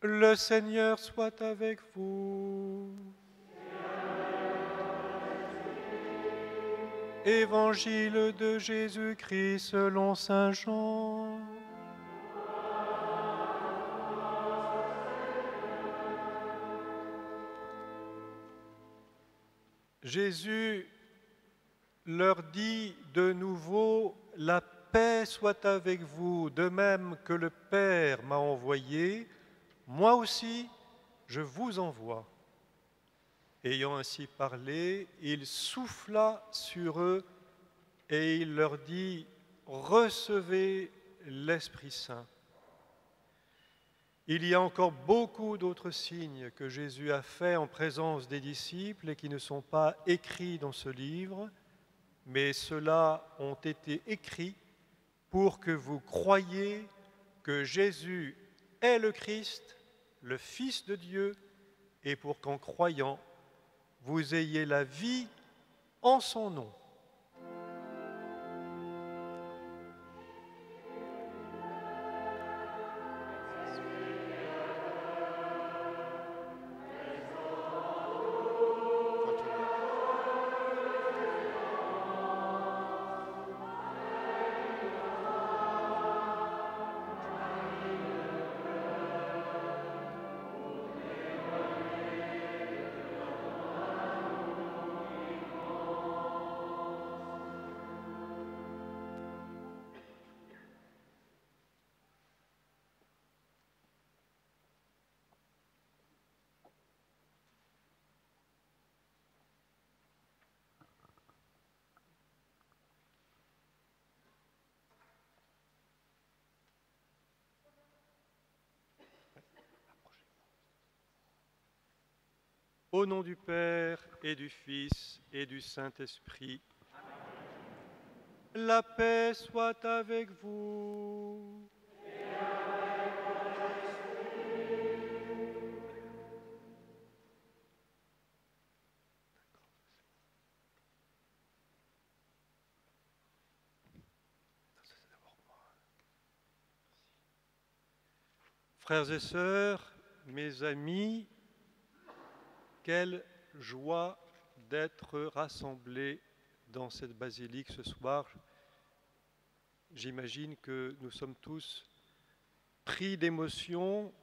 Le Seigneur soit avec vous. Évangile de Jésus-Christ selon saint Jean. Jésus leur dit de nouveau, « La paix soit avec vous, de même que le Père m'a envoyé, moi aussi je vous envoie. » Ayant ainsi parlé, il souffla sur eux et il leur dit, « Recevez l'Esprit Saint. » Il y a encore beaucoup d'autres signes que Jésus a faits en présence des disciples et qui ne sont pas écrits dans ce livre, mais ceux-là ont été écrits pour que vous croyiez que Jésus est le Christ, le Fils de Dieu, et pour qu'en croyant, vous ayez la vie en son nom. Au nom du Père et du Fils et du Saint-Esprit, la paix soit avec vous. Et avec votre esprit. Frères et sœurs, mes amis, quelle joie d'être rassemblés dans cette basilique ce soir. J'imagine que nous sommes tous pris d'émotion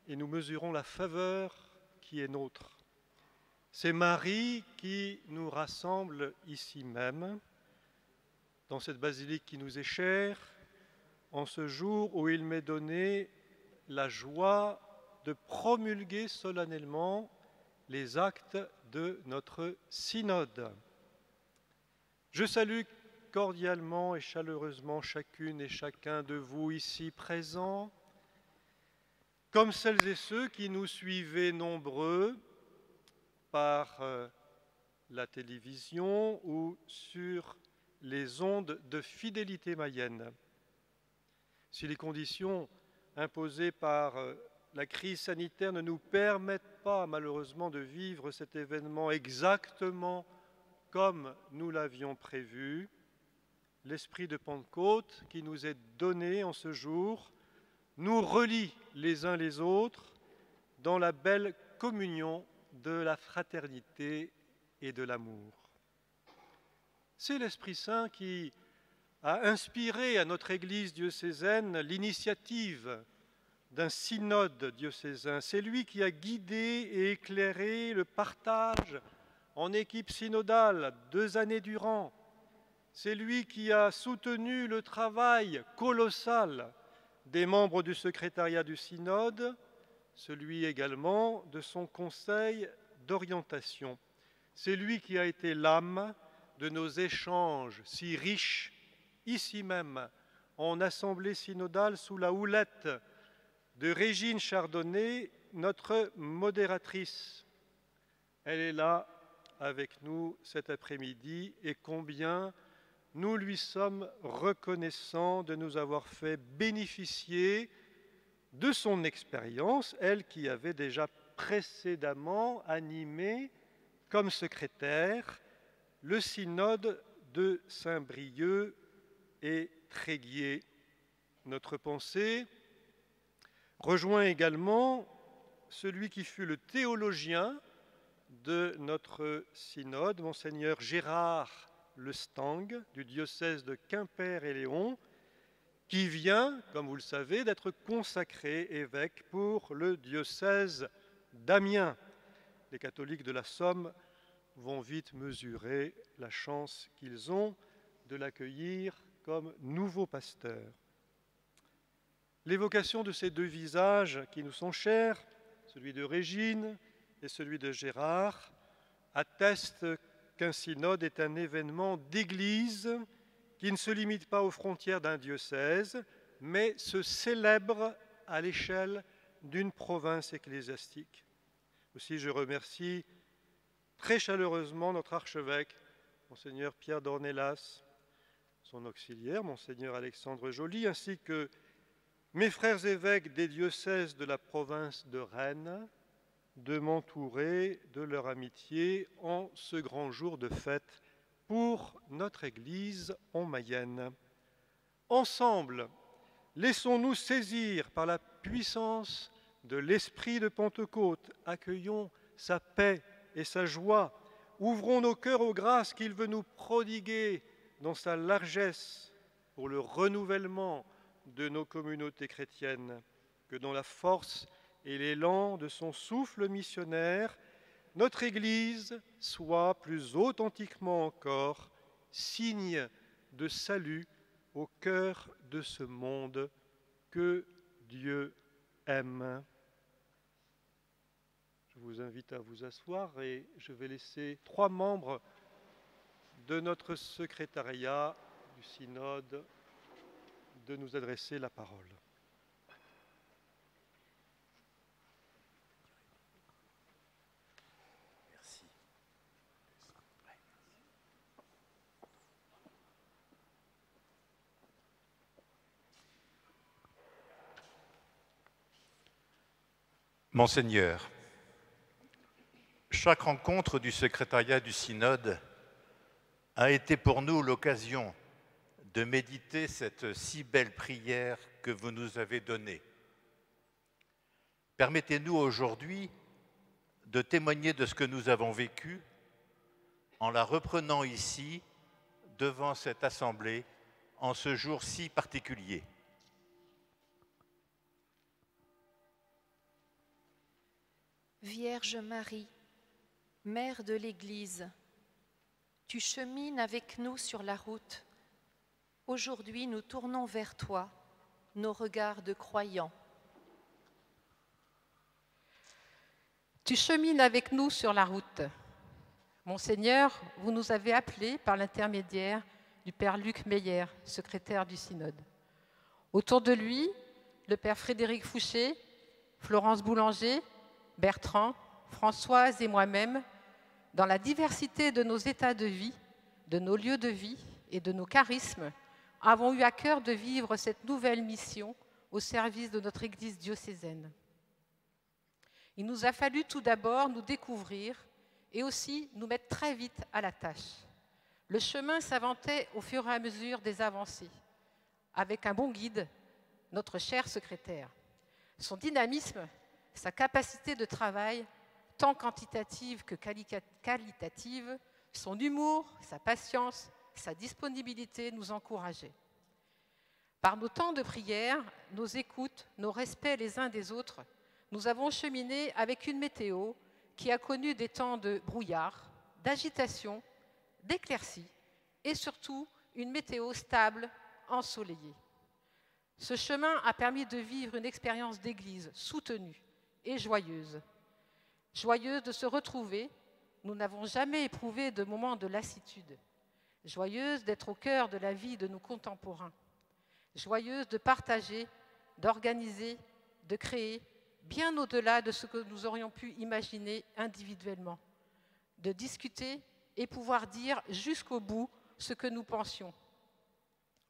et nous mesurons la faveur qui est nôtre. C'est Marie qui nous rassemble ici même, dans cette basilique qui nous est chère, en ce jour où il m'est donné la joie de promulguer solennellement les actes de notre synode. Je salue cordialement et chaleureusement chacune et chacun de vous ici présents, comme celles et ceux qui nous suivaient nombreux par la télévision ou sur les ondes de Fidélité Mayenne. Si les conditions imposées par la crise sanitaire ne nous permettent pas malheureusement de vivre cet événement exactement comme nous l'avions prévu, l'esprit de Pentecôte qui nous est donné en ce jour nous relie les uns les autres dans la belle communion de la fraternité et de l'amour. C'est l'Esprit Saint qui a inspiré à notre Église diocésaine l'initiative d'un synode diocésain. C'est lui qui a guidé et éclairé le partage en équipe synodale 2 années durant. C'est lui qui a soutenu le travail colossal des membres du secrétariat du synode, celui également de son conseil d'orientation. C'est lui qui a été l'âme de nos échanges si riches, ici même, en assemblée synodale sous la houlette de Régine Chardonnay, notre modératrice. Elle est là avec nous cet après-midi et combien nous lui sommes reconnaissants de nous avoir fait bénéficier de son expérience, elle qui avait déjà précédemment animé comme secrétaire le synode de Saint-Brieuc et Tréguier. Notre pensée rejoint également celui qui fut le théologien de notre synode, Monseigneur Gérard Le Stang, du diocèse de Quimper et Léon, qui vient, comme vous le savez, d'être consacré évêque pour le diocèse d'Amiens. Les catholiques de la Somme vont vite mesurer la chance qu'ils ont de l'accueillir comme nouveau pasteur. L'évocation de ces deux visages qui nous sont chers, celui de Régine et celui de Gérard, atteste qu'un synode est un événement d'église qui ne se limite pas aux frontières d'un diocèse, mais se célèbre à l'échelle d'une province ecclésiastique. Aussi, je remercie très chaleureusement notre archevêque, Monseigneur Pierre d'Ornelas, son auxiliaire, Monseigneur Alexandre Joly, ainsi que mes frères évêques des diocèses de la province de Rennes, de m'entourer de leur amitié en ce grand jour de fête pour notre Église en Mayenne. Ensemble, laissons-nous saisir par la puissance de l'Esprit de Pentecôte, accueillons sa paix et sa joie, ouvrons nos cœurs aux grâces qu'il veut nous prodiguer dans sa largesse pour le renouvellement de nos communautés chrétiennes, que dans la force et l'élan de son souffle missionnaire, notre Église soit plus authentiquement encore signe de salut au cœur de ce monde que Dieu aime. Je vous invite à vous asseoir et je vais laisser 3 membres de notre secrétariat du synode de nous adresser la parole. Merci. Monseigneur, chaque rencontre du secrétariat du synode a été pour nous l'occasion de méditer cette si belle prière que vous nous avez donnée. Permettez-nous aujourd'hui de témoigner de ce que nous avons vécu en la reprenant ici, devant cette assemblée, en ce jour si particulier. Vierge Marie, Mère de l'Église, tu chemines avec nous sur la route. Aujourd'hui, nous tournons vers toi nos regards de croyants. Tu chemines avec nous sur la route. Monseigneur, vous nous avez appelés par l'intermédiaire du Père Luc Meyer, secrétaire du synode. Autour de lui, le Père Frédéric Fouché, Florence Boulanger, Bertrand, Françoise et moi-même, dans la diversité de nos états de vie, de nos lieux de vie et de nos charismes, avons eu à cœur de vivre cette nouvelle mission au service de notre Église diocésaine. Il nous a fallu tout d'abord nous découvrir et aussi nous mettre très vite à la tâche. Le chemin s'inventait au fur et à mesure des avancées, avec un bon guide, notre cher secrétaire. Son dynamisme, sa capacité de travail, tant quantitative que qualitative, son humour, sa patience, sa disponibilité nous encourageaient. Par nos temps de prière, nos écoutes, nos respects les uns des autres, nous avons cheminé avec une météo qui a connu des temps de brouillard, d'agitation, d'éclaircies et surtout une météo stable, ensoleillée. Ce chemin a permis de vivre une expérience d'église soutenue et joyeuse. Joyeuse de se retrouver, nous n'avons jamais éprouvé de moments de lassitude. Joyeuse d'être au cœur de la vie de nos contemporains. Joyeuse de partager, d'organiser, de créer, bien au-delà de ce que nous aurions pu imaginer individuellement. De discuter et pouvoir dire jusqu'au bout ce que nous pensions.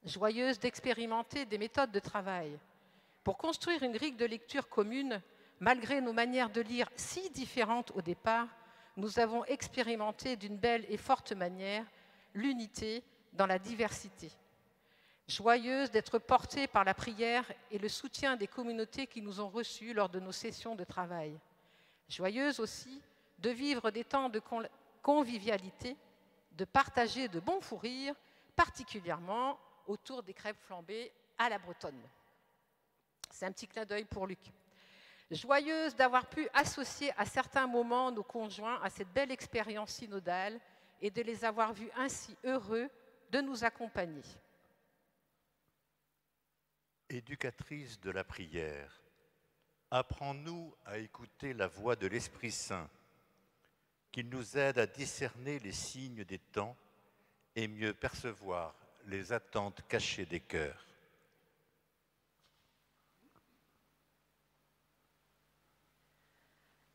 Joyeuse d'expérimenter des méthodes de travail. Pour construire une grille de lecture commune, malgré nos manières de lire si différentes au départ, nous avons expérimenté d'une belle et forte manière l'unité dans la diversité. Joyeuse d'être portée par la prière et le soutien des communautés qui nous ont reçus lors de nos sessions de travail. Joyeuse aussi de vivre des temps de convivialité, de partager de bons fous rires, particulièrement autour des crêpes flambées à la bretonne. C'est un petit clin d'œil pour Luc. Joyeuse d'avoir pu associer à certains moments nos conjoints à cette belle expérience synodale et de les avoir vus ainsi heureux de nous accompagner. Éducatrice de la prière, apprends-nous à écouter la voix de l'Esprit Saint, qu'il nous aide à discerner les signes des temps et mieux percevoir les attentes cachées des cœurs.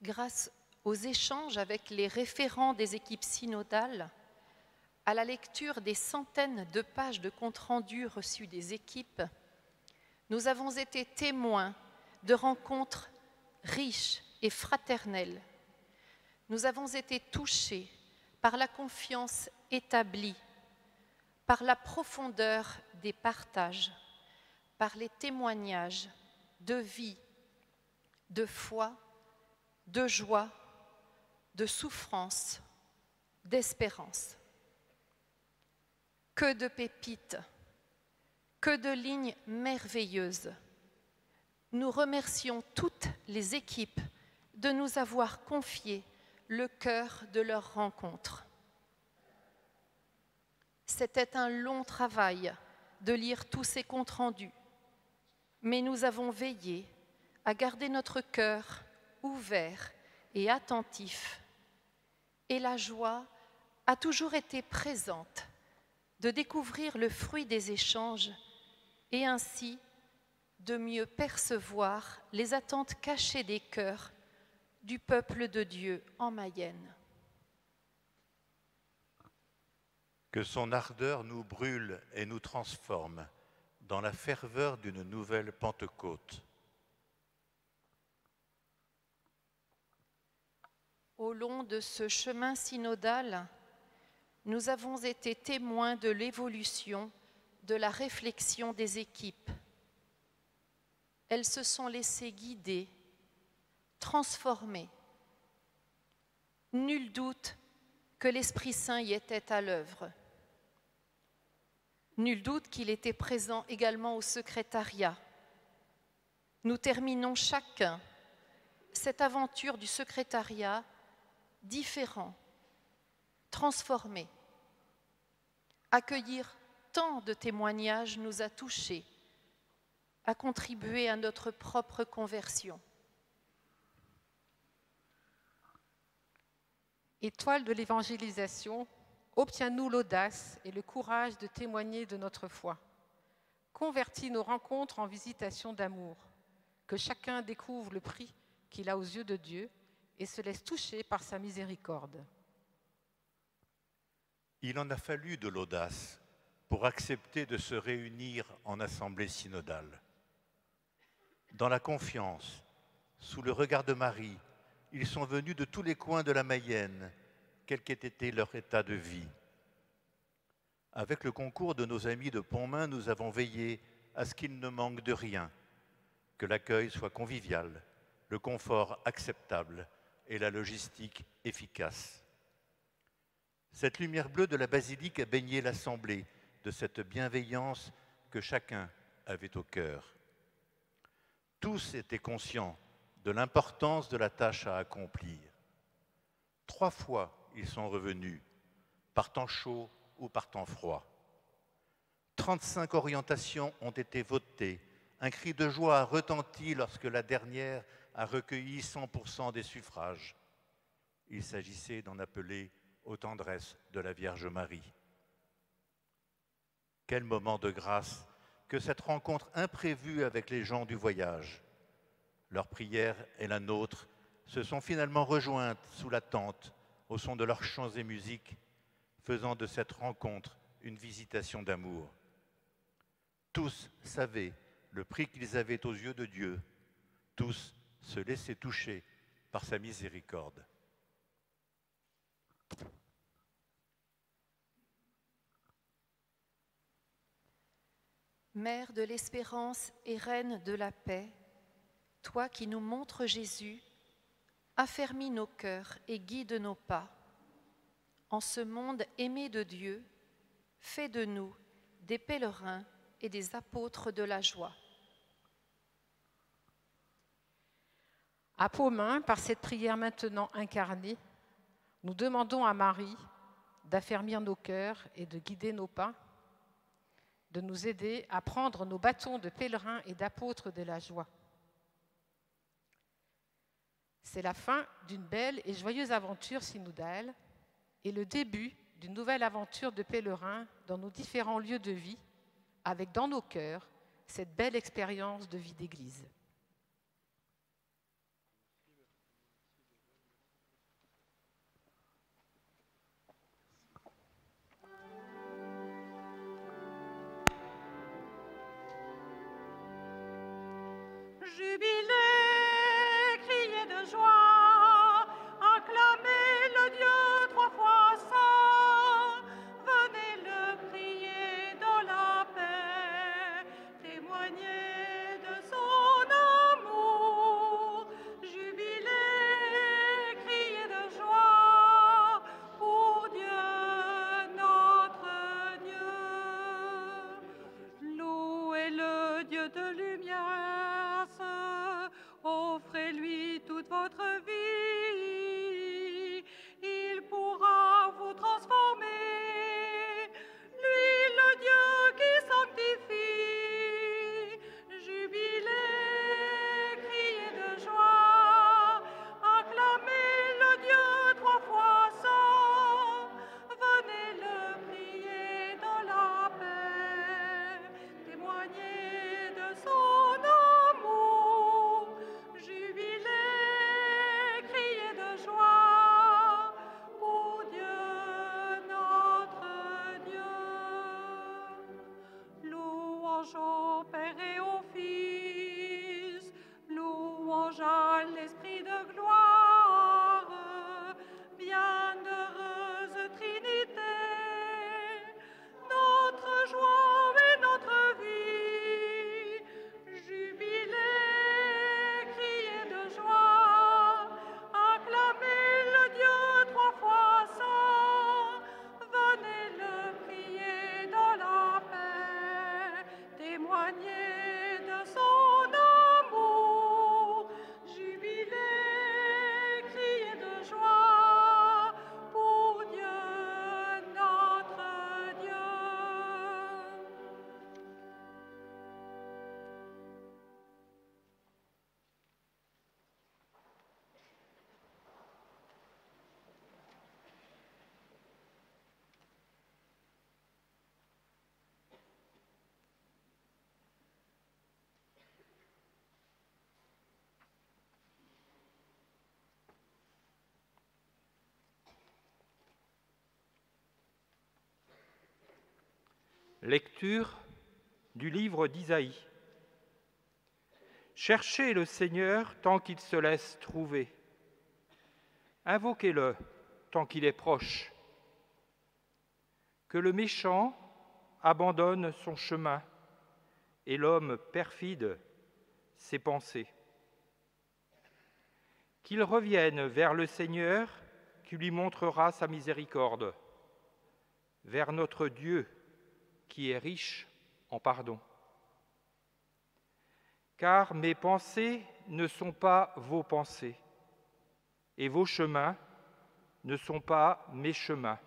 Grâce aux échanges avec les référents des équipes synodales, à la lecture des centaines de pages de comptes-rendus reçus des équipes, nous avons été témoins de rencontres riches et fraternelles. Nous avons été touchés par la confiance établie, par la profondeur des partages, par les témoignages de vie, de foi, de joie, de souffrance, d'espérance. Que de pépites, que de lignes merveilleuses. Nous remercions toutes les équipes de nous avoir confié le cœur de leur rencontre. C'était un long travail de lire tous ces comptes rendus, mais nous avons veillé à garder notre cœur ouvert et attentif, et la joie a toujours été présente de découvrir le fruit des échanges et ainsi de mieux percevoir les attentes cachées des cœurs du peuple de Dieu en Mayenne. Que son ardeur nous brûle et nous transforme dans la ferveur d'une nouvelle Pentecôte. Au long de ce chemin synodal, nous avons été témoins de l'évolution de la réflexion des équipes. Elles se sont laissées guider, transformer. Nul doute que l'Esprit Saint y était à l'œuvre. Nul doute qu'il était présent également au secrétariat. Nous terminons chacun cette aventure du secrétariat différent, transformé. Accueillir tant de témoignages nous a touchés, a contribué à notre propre conversion. Étoile de l'évangélisation, obtiens-nous l'audace et le courage de témoigner de notre foi. Convertis nos rencontres en visitations d'amour, que chacun découvre le prix qu'il a aux yeux de Dieu et se laisse toucher par sa miséricorde. Il en a fallu de l'audace pour accepter de se réunir en assemblée synodale. Dans la confiance, sous le regard de Marie, ils sont venus de tous les coins de la Mayenne, quel qu'ait été leur état de vie. Avec le concours de nos amis de Pontmain, nous avons veillé à ce qu'il ne manque de rien, que l'accueil soit convivial, le confort acceptable et la logistique efficace. Cette lumière bleue de la basilique a baigné l'assemblée de cette bienveillance que chacun avait au cœur. Tous étaient conscients de l'importance de la tâche à accomplir. 3 fois, ils sont revenus, par temps chaud ou par temps froid. 35 orientations ont été votées. Un cri de joie a retenti lorsque la dernière a recueilli 100% des suffrages. Il s'agissait d'en appeler aux tendresses de la Vierge Marie. Quel moment de grâce que cette rencontre imprévue avec les gens du voyage. Leur prière et la nôtre se sont finalement rejointes sous la tente, au son de leurs chants et musiques, faisant de cette rencontre une visitation d'amour. Tous savaient le prix qu'ils avaient aux yeux de Dieu. Tous se laissaient toucher par sa miséricorde. Mère de l'espérance et Reine de la paix, toi qui nous montres Jésus, Affermis nos cœurs et guide nos pas. En ce monde aimé de Dieu, fais de nous des pèlerins et des apôtres de la joie. À Paumain, par cette prière maintenant incarnée, nous demandons à Marie d'affermir nos cœurs et de guider nos pas, de nous aider à prendre nos bâtons de pèlerins et d'apôtres de la joie. C'est la fin d'une belle et joyeuse aventure synodale et le début d'une nouvelle aventure de pèlerins dans nos différents lieux de vie, avec dans nos cœurs cette belle expérience de vie d'Église. Jubilez, criez de joie, acclamez le Dieu trois fois saint, venez le prier dans la paix, témoignez de son amour. Jubilez, criez de joie pour Dieu, notre Dieu. Louez le Dieu de lumière. Offrez-lui toute votre vie, il pourra vous transformer, lui le Dieu qui sanctifie. Jubilez, criez de joie, acclamez le Dieu trois fois saint, venez le prier dans la paix, témoignez de son amour. Jubilez, criez de joie pour Dieu, notre Dieu. Louange au Père et au Fils, louange à l'Esprit de gloire, bienheureuse Trinité, notre joie et notre vie. Jubilez, criez de joie, acclamez le Dieu trois fois saint, venez le prier dans la paix, témoignez de son amour. Jubilez, criez de joie pour Dieu, notre Dieu. Lecture du livre d'Isaïe. Cherchez le Seigneur tant qu'il se laisse trouver. Invoquez-le tant qu'il est proche. Que le méchant abandonne son chemin et l'homme perfide ses pensées. Qu'il revienne vers le Seigneur qui lui montrera sa miséricorde, vers notre Dieu qui est riche en pardon. Car mes pensées ne sont pas vos pensées, et vos chemins ne sont pas mes chemins.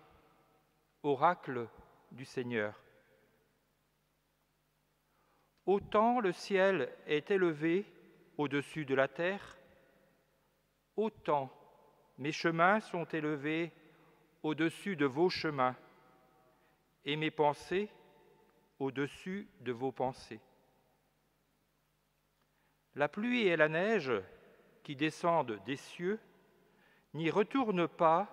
Oracle du Seigneur. Autant le ciel est élevé au-dessus de la terre, autant mes chemins sont élevés au-dessus de vos chemins, et mes pensées au-dessus de vos pensées. La pluie et la neige qui descendent des cieux n'y retournent pas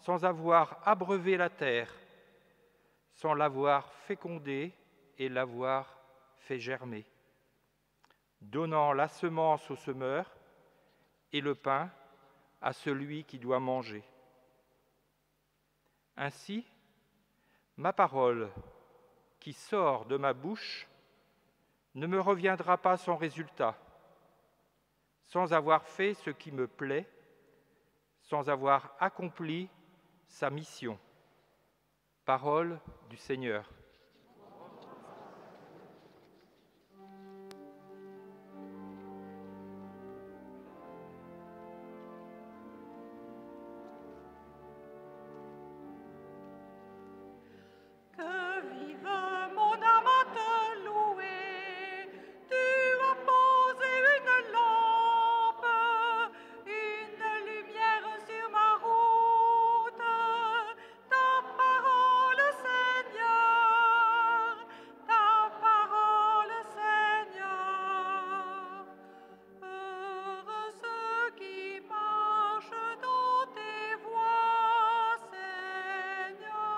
sans avoir abreuvé la terre, sans l'avoir fécondée et l'avoir fait germer, donnant la semence au semeur et le pain à celui qui doit manger. Ainsi, ma parole qui sort de ma bouche ne me reviendra pas sans résultat, sans avoir fait ce qui me plaît sans avoir accompli sa mission. Parole du Seigneur. Que vive mon âme à te louer, tu as posé une lampe, une lumière sur ma route, ta parole, Seigneur, ta parole, Seigneur. Heureux ceux qui marchent dans tes voies, Seigneur.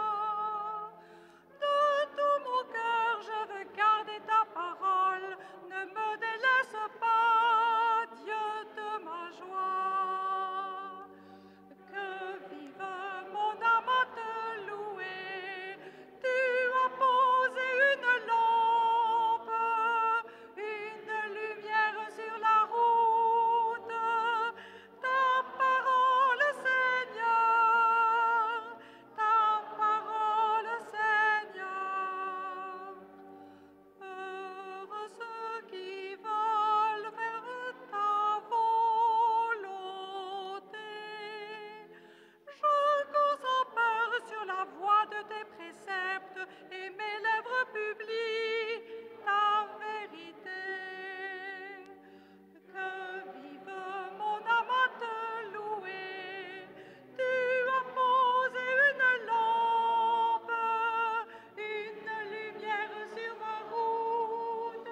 De tout mon cœur, je veux garder ta parole. Ne me délaisse pas, Dieu de ma joie. Que vive mon âme à te louer. Tu as posé une lampe, une lumière sur la route. Ta parole, Seigneur, ta parole, Seigneur. Heureux ceux qui veulent faire ta volonté. Je cours sans peur sur la voie de tes préceptes et mes lèvres publient ta vérité. Que vive mon âme à te louer. Tu as posé une lampe, une lumière sur ma route.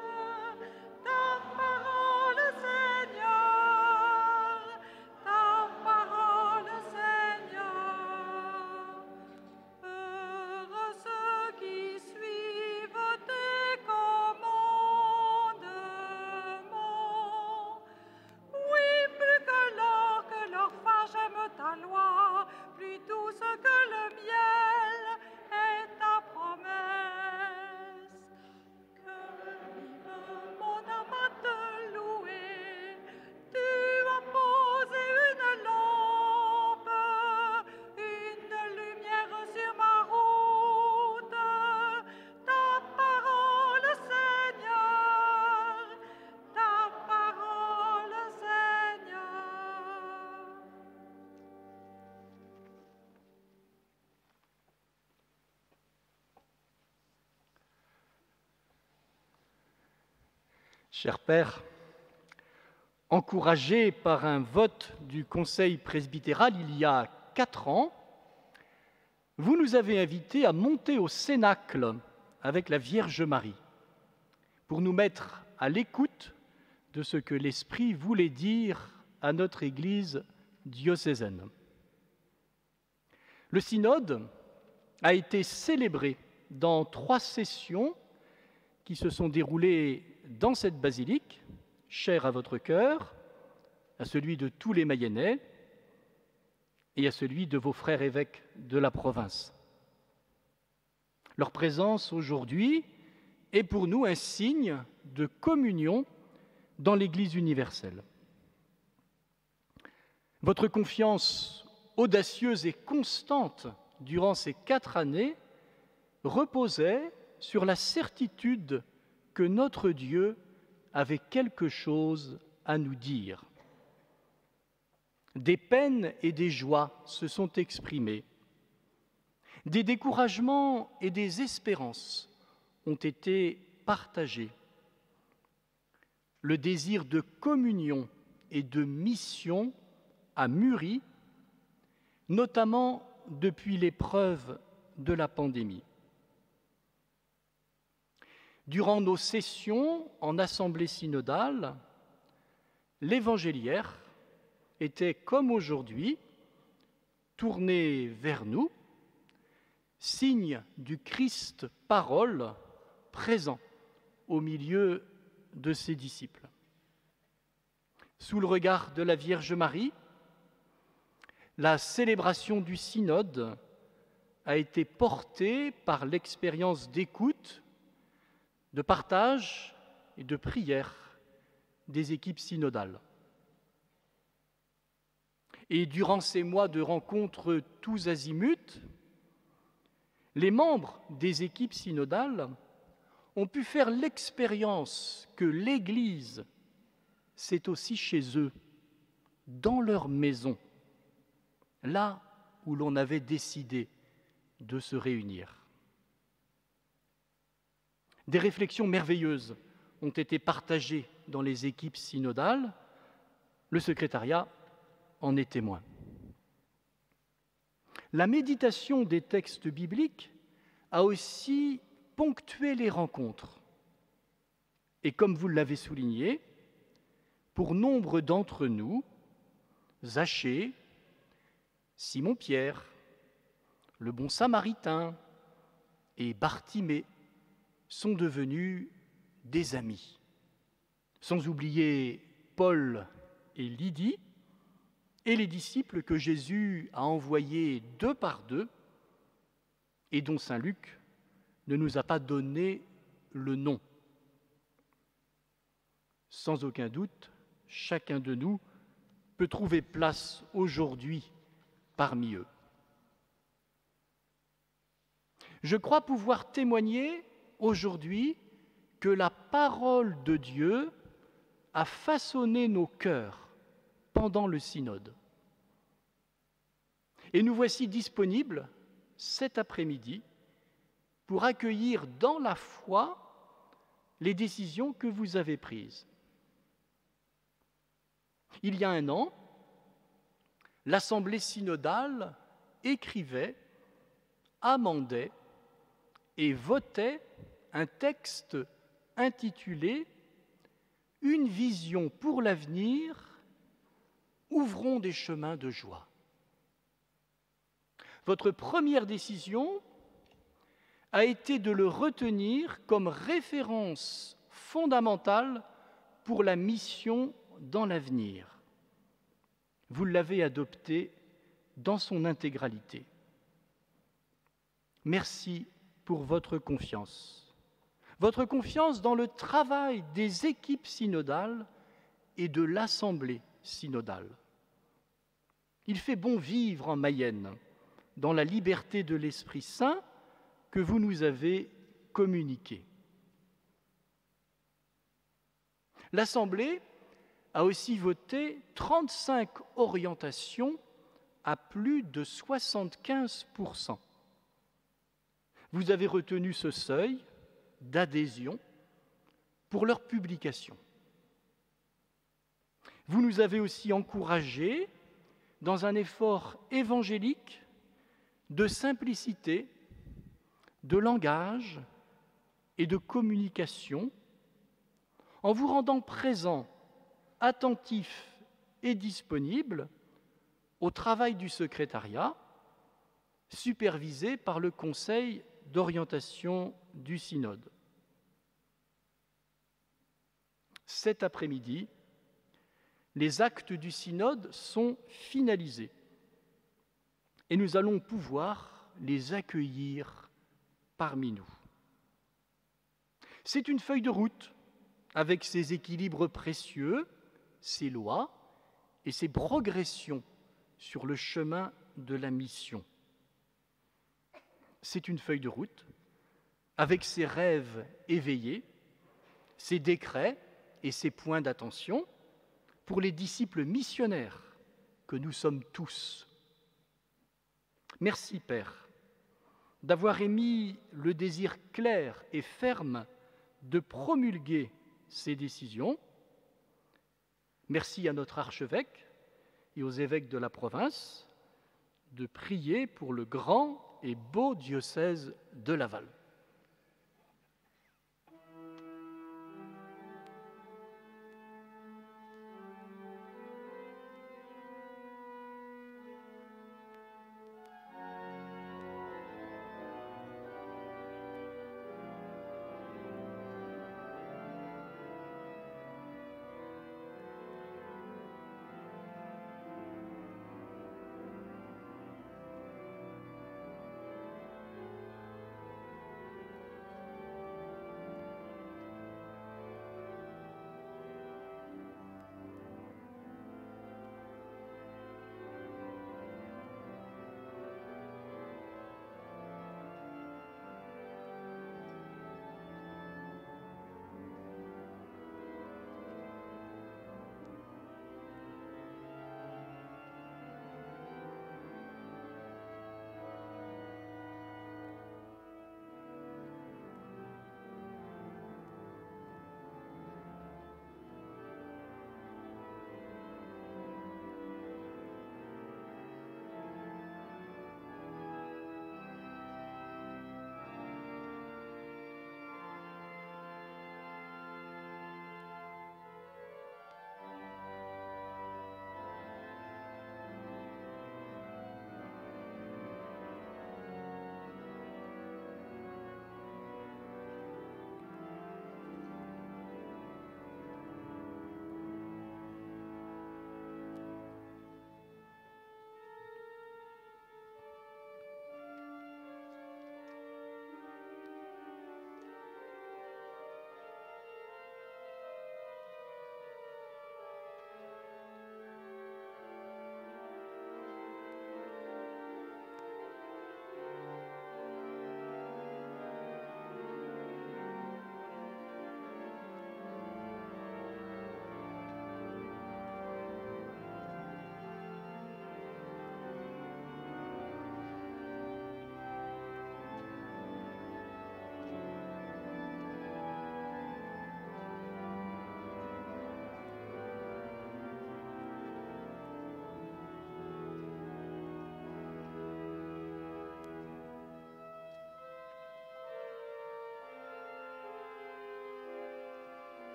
Ta parole, Seigneur, ta parole, Seigneur. Heureux ceux qui suivent tes commandements. Oui, plus que l'or phare, j'aime ta loi, plus douce que le miel est ta promesse. Que vive mon âme à te louer. Tu as posé une lampe, une lumière sur ma route. Ta parole, Seigneur, ta parole, Seigneur. Cher Père, encouragé par un vote du Conseil presbytéral il y a 4 ans, vous nous avez invités à monter au Cénacle avec la Vierge Marie pour nous mettre à l'écoute de ce que l'Esprit voulait dire à notre Église diocésaine. Le synode a été célébré dans 3 sessions qui se sont déroulées dans cette basilique, chère à votre cœur, à celui de tous les Mayennais et à celui de vos frères évêques de la province. Leur présence aujourd'hui est pour nous un signe de communion dans l'Église universelle. Votre confiance audacieuse et constante durant ces 4 années reposait sur la certitude que notre Dieu avait quelque chose à nous dire. Des peines et des joies se sont exprimées. Des découragements et des espérances ont été partagés. Le désir de communion et de mission a mûri, notamment depuis l'épreuve de la pandémie. Durant nos sessions en assemblée synodale, l'évangéliaire était, comme aujourd'hui, tourné vers nous, signe du Christ parole présent au milieu de ses disciples. Sous le regard de la Vierge Marie, la célébration du synode a été portée par l'expérience d'écoute, de partage et de prière des équipes synodales. Et durant ces mois de rencontres tous azimuts, les membres des équipes synodales ont pu faire l'expérience que l'Église, c'est aussi chez eux, dans leur maison, là où l'on avait décidé de se réunir. Des réflexions merveilleuses ont été partagées dans les équipes synodales. Le secrétariat en est témoin. La méditation des textes bibliques a aussi ponctué les rencontres. Et comme vous l'avez souligné, pour nombre d'entre nous, Zachée, Simon-Pierre, le bon Samaritain et Bartimée sont devenus des amis. Sans oublier Paul et Lydie et les disciples que Jésus a envoyés 2 par 2 et dont saint Luc ne nous a pas donné le nom. Sans aucun doute, chacun de nous peut trouver place aujourd'hui parmi eux. Je crois pouvoir témoigner aujourd'hui que la parole de Dieu a façonné nos cœurs pendant le synode. Et nous voici disponibles cet après-midi pour accueillir dans la foi les décisions que vous avez prises. Il y a un an, l'Assemblée synodale écrivait, amendait et votait un texte intitulé « Une vision pour l'avenir, ouvrons des chemins de joie ». Votre première décision a été de le retenir comme référence fondamentale pour la mission dans l'avenir. Vous l'avez adopté dans son intégralité. Merci pour votre confiance dans le travail des équipes synodales et de l'Assemblée synodale. Il fait bon vivre en Mayenne, dans la liberté de l'Esprit Saint que vous nous avez communiquée. L'Assemblée a aussi voté 35 orientations à plus de 75%. Vous avez retenu ce seuil d'adhésion pour leur publication. Vous nous avez aussi encouragés dans un effort évangélique de simplicité, de langage et de communication, en vous rendant présents, attentifs et disponibles au travail du secrétariat, supervisé par le Conseil d'orientation du Synode. Cet après-midi, les actes du Synode sont finalisés et nous allons pouvoir les accueillir parmi nous. C'est une feuille de route avec ses équilibres précieux, ses lois et ses progressions sur le chemin de la mission. C'est une feuille de route avec ses rêves éveillés, ses décrets et ses points d'attention pour les disciples missionnaires que nous sommes tous. Merci, Père, d'avoir émis le désir clair et ferme de promulguer ces décisions. Merci à notre archevêque et aux évêques de la province de prier pour le grand et beau diocèse de Laval.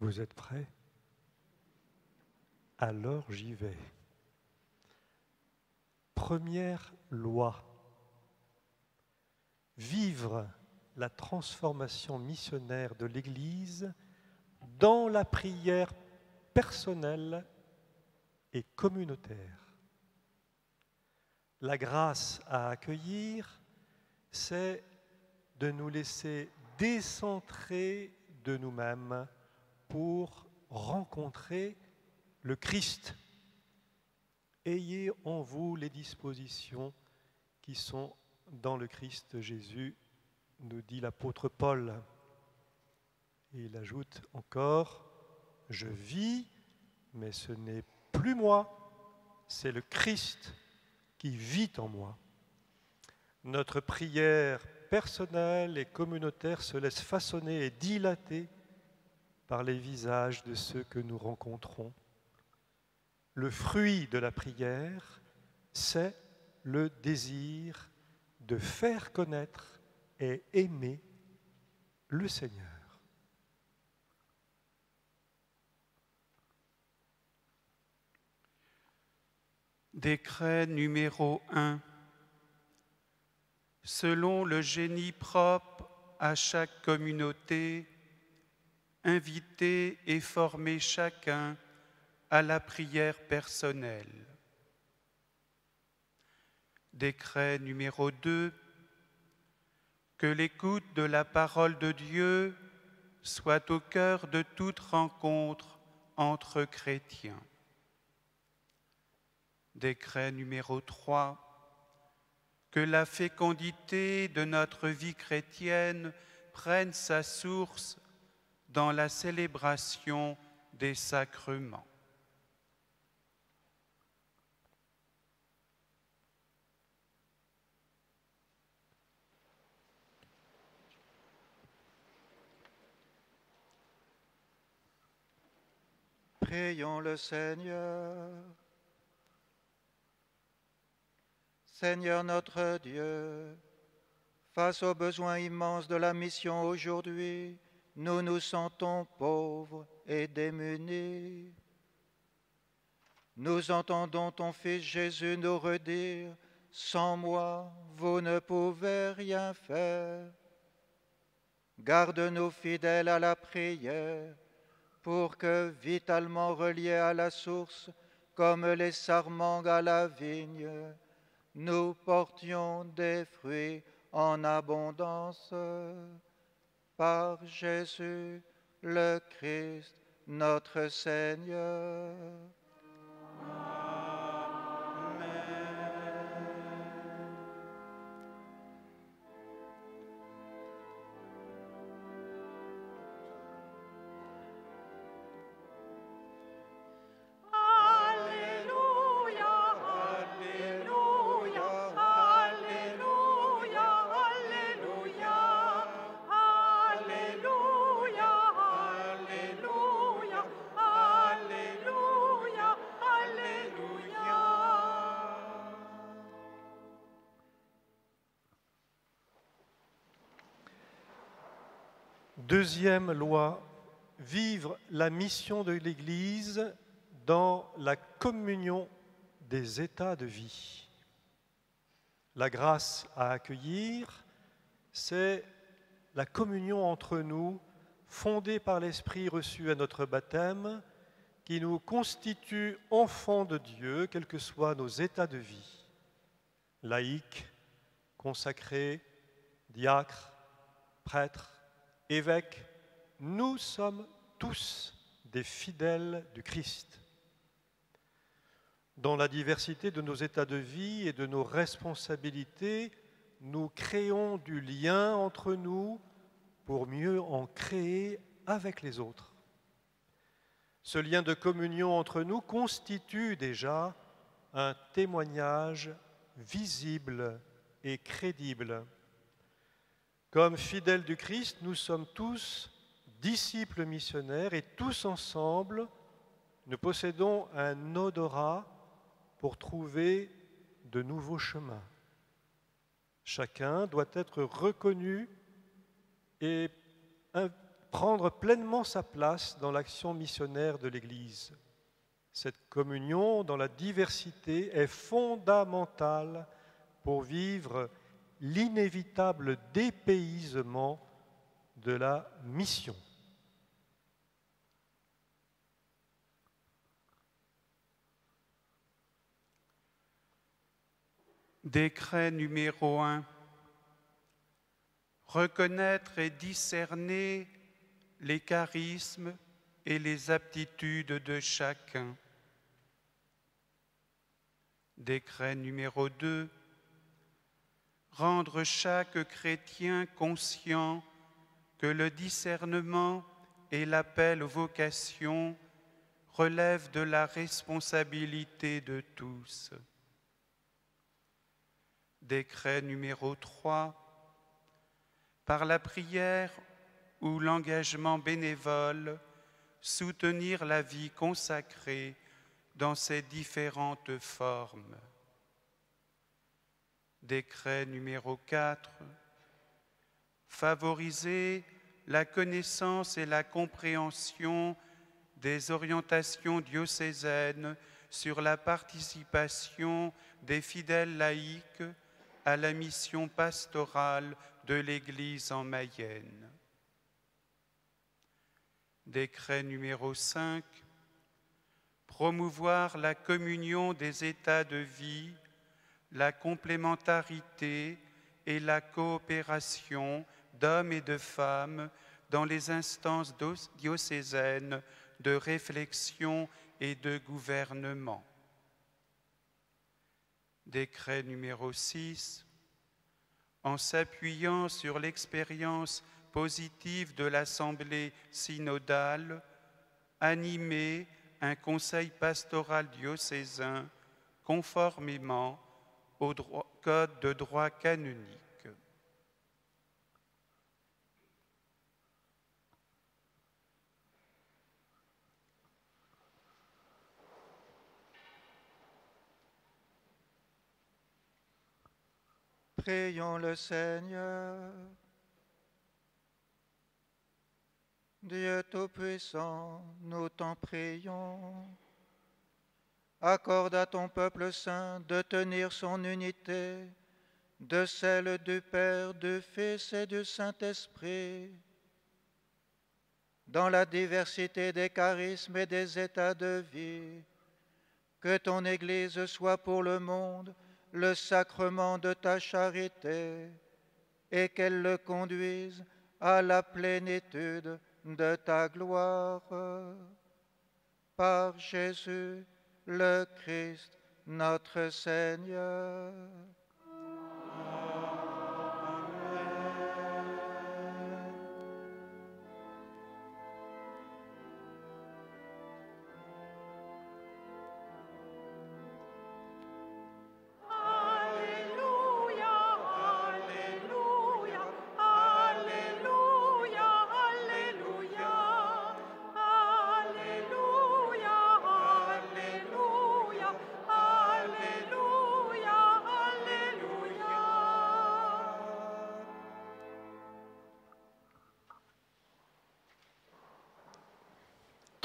Vous êtes prêts? Alors j'y vais. Première loi. Vivre la transformation missionnaire de l'Église dans la prière personnelle et communautaire. La grâce à accueillir, c'est de nous laisser décentrer de nous-mêmes pour rencontrer le Christ. Ayez en vous les dispositions qui sont dans le Christ Jésus, nous dit l'apôtre Paul. Et il ajoute encore, je vis, mais ce n'est plus moi, c'est le Christ qui vit en moi. Notre prière personnelle et communautaire se laisse façonner et dilater par les visages de ceux que nous rencontrons. Le fruit de la prière, c'est le désir de faire connaître et aimer le Seigneur. Décret numéro 1. Selon le génie propre à chaque communauté, inviter et former chacun à la prière personnelle. Décret numéro 2. Que l'écoute de la parole de Dieu soit au cœur de toute rencontre entre chrétiens. Décret numéro 3. Que la fécondité de notre vie chrétienne prenne sa source dans la célébration des sacrements. Prions le Seigneur. Seigneur notre Dieu, face aux besoins immenses de la mission aujourd'hui, nous nous sentons pauvres et démunis. Nous entendons ton Fils Jésus nous redire, « Sans moi, vous ne pouvez rien faire. » Garde-nous fidèles à la prière, pour que, vitalement reliés à la source, comme les sarmengs à la vigne, nous portions des fruits en abondance. Par Jésus le Christ, notre Seigneur. Deuxième loi, vivre la mission de l'Église dans la communion des états de vie. La grâce à accueillir, c'est la communion entre nous, fondée par l'Esprit reçu à notre baptême, qui nous constitue enfants de Dieu, quels que soient nos états de vie. Laïcs, consacrés, diacres, prêtres, évêques, nous sommes tous des fidèles du Christ. Dans la diversité de nos états de vie et de nos responsabilités, nous créons du lien entre nous pour mieux en créer avec les autres. Ce lien de communion entre nous constitue déjà un témoignage visible et crédible. Comme fidèles du Christ, nous sommes tous disciples missionnaires et tous ensemble, nous possédons un odorat pour trouver de nouveaux chemins. Chacun doit être reconnu et prendre pleinement sa place dans l'action missionnaire de l'Église. Cette communion dans la diversité est fondamentale pour vivre l'inévitable dépaysement de la mission. Décret numéro 1. Reconnaître et discerner les charismes et les aptitudes de chacun. Décret numéro 2. Rendre chaque chrétien conscient que le discernement et l'appel aux vocations relèvent de la responsabilité de tous. Décret numéro 3. Par la prière ou l'engagement bénévole, soutenir la vie consacrée dans ses différentes formes. Décret numéro 4. Favoriser la connaissance et la compréhension des orientations diocésaines sur la participation des fidèles laïcs à la mission pastorale de l'Église en Mayenne. Décret numéro 5. Promouvoir la communion des états de vie, la complémentarité et la coopération d'hommes et de femmes dans les instances diocésaines de réflexion et de gouvernement. Décret numéro 6. En s'appuyant sur l'expérience positive de l'Assemblée synodale, animer un conseil pastoral diocésain conformément au code de droit canonique. Prions le Seigneur. Dieu Tout-Puissant, nous t'en prions. Accorde à ton peuple saint de tenir son unité, de celle du Père, du Fils et du Saint-Esprit, dans la diversité des charismes et des états de vie. Que ton Église soit pour le monde le sacrement de ta charité et qu'elle le conduise à la plénitude de ta gloire. Par Jésus le Christ, notre Seigneur.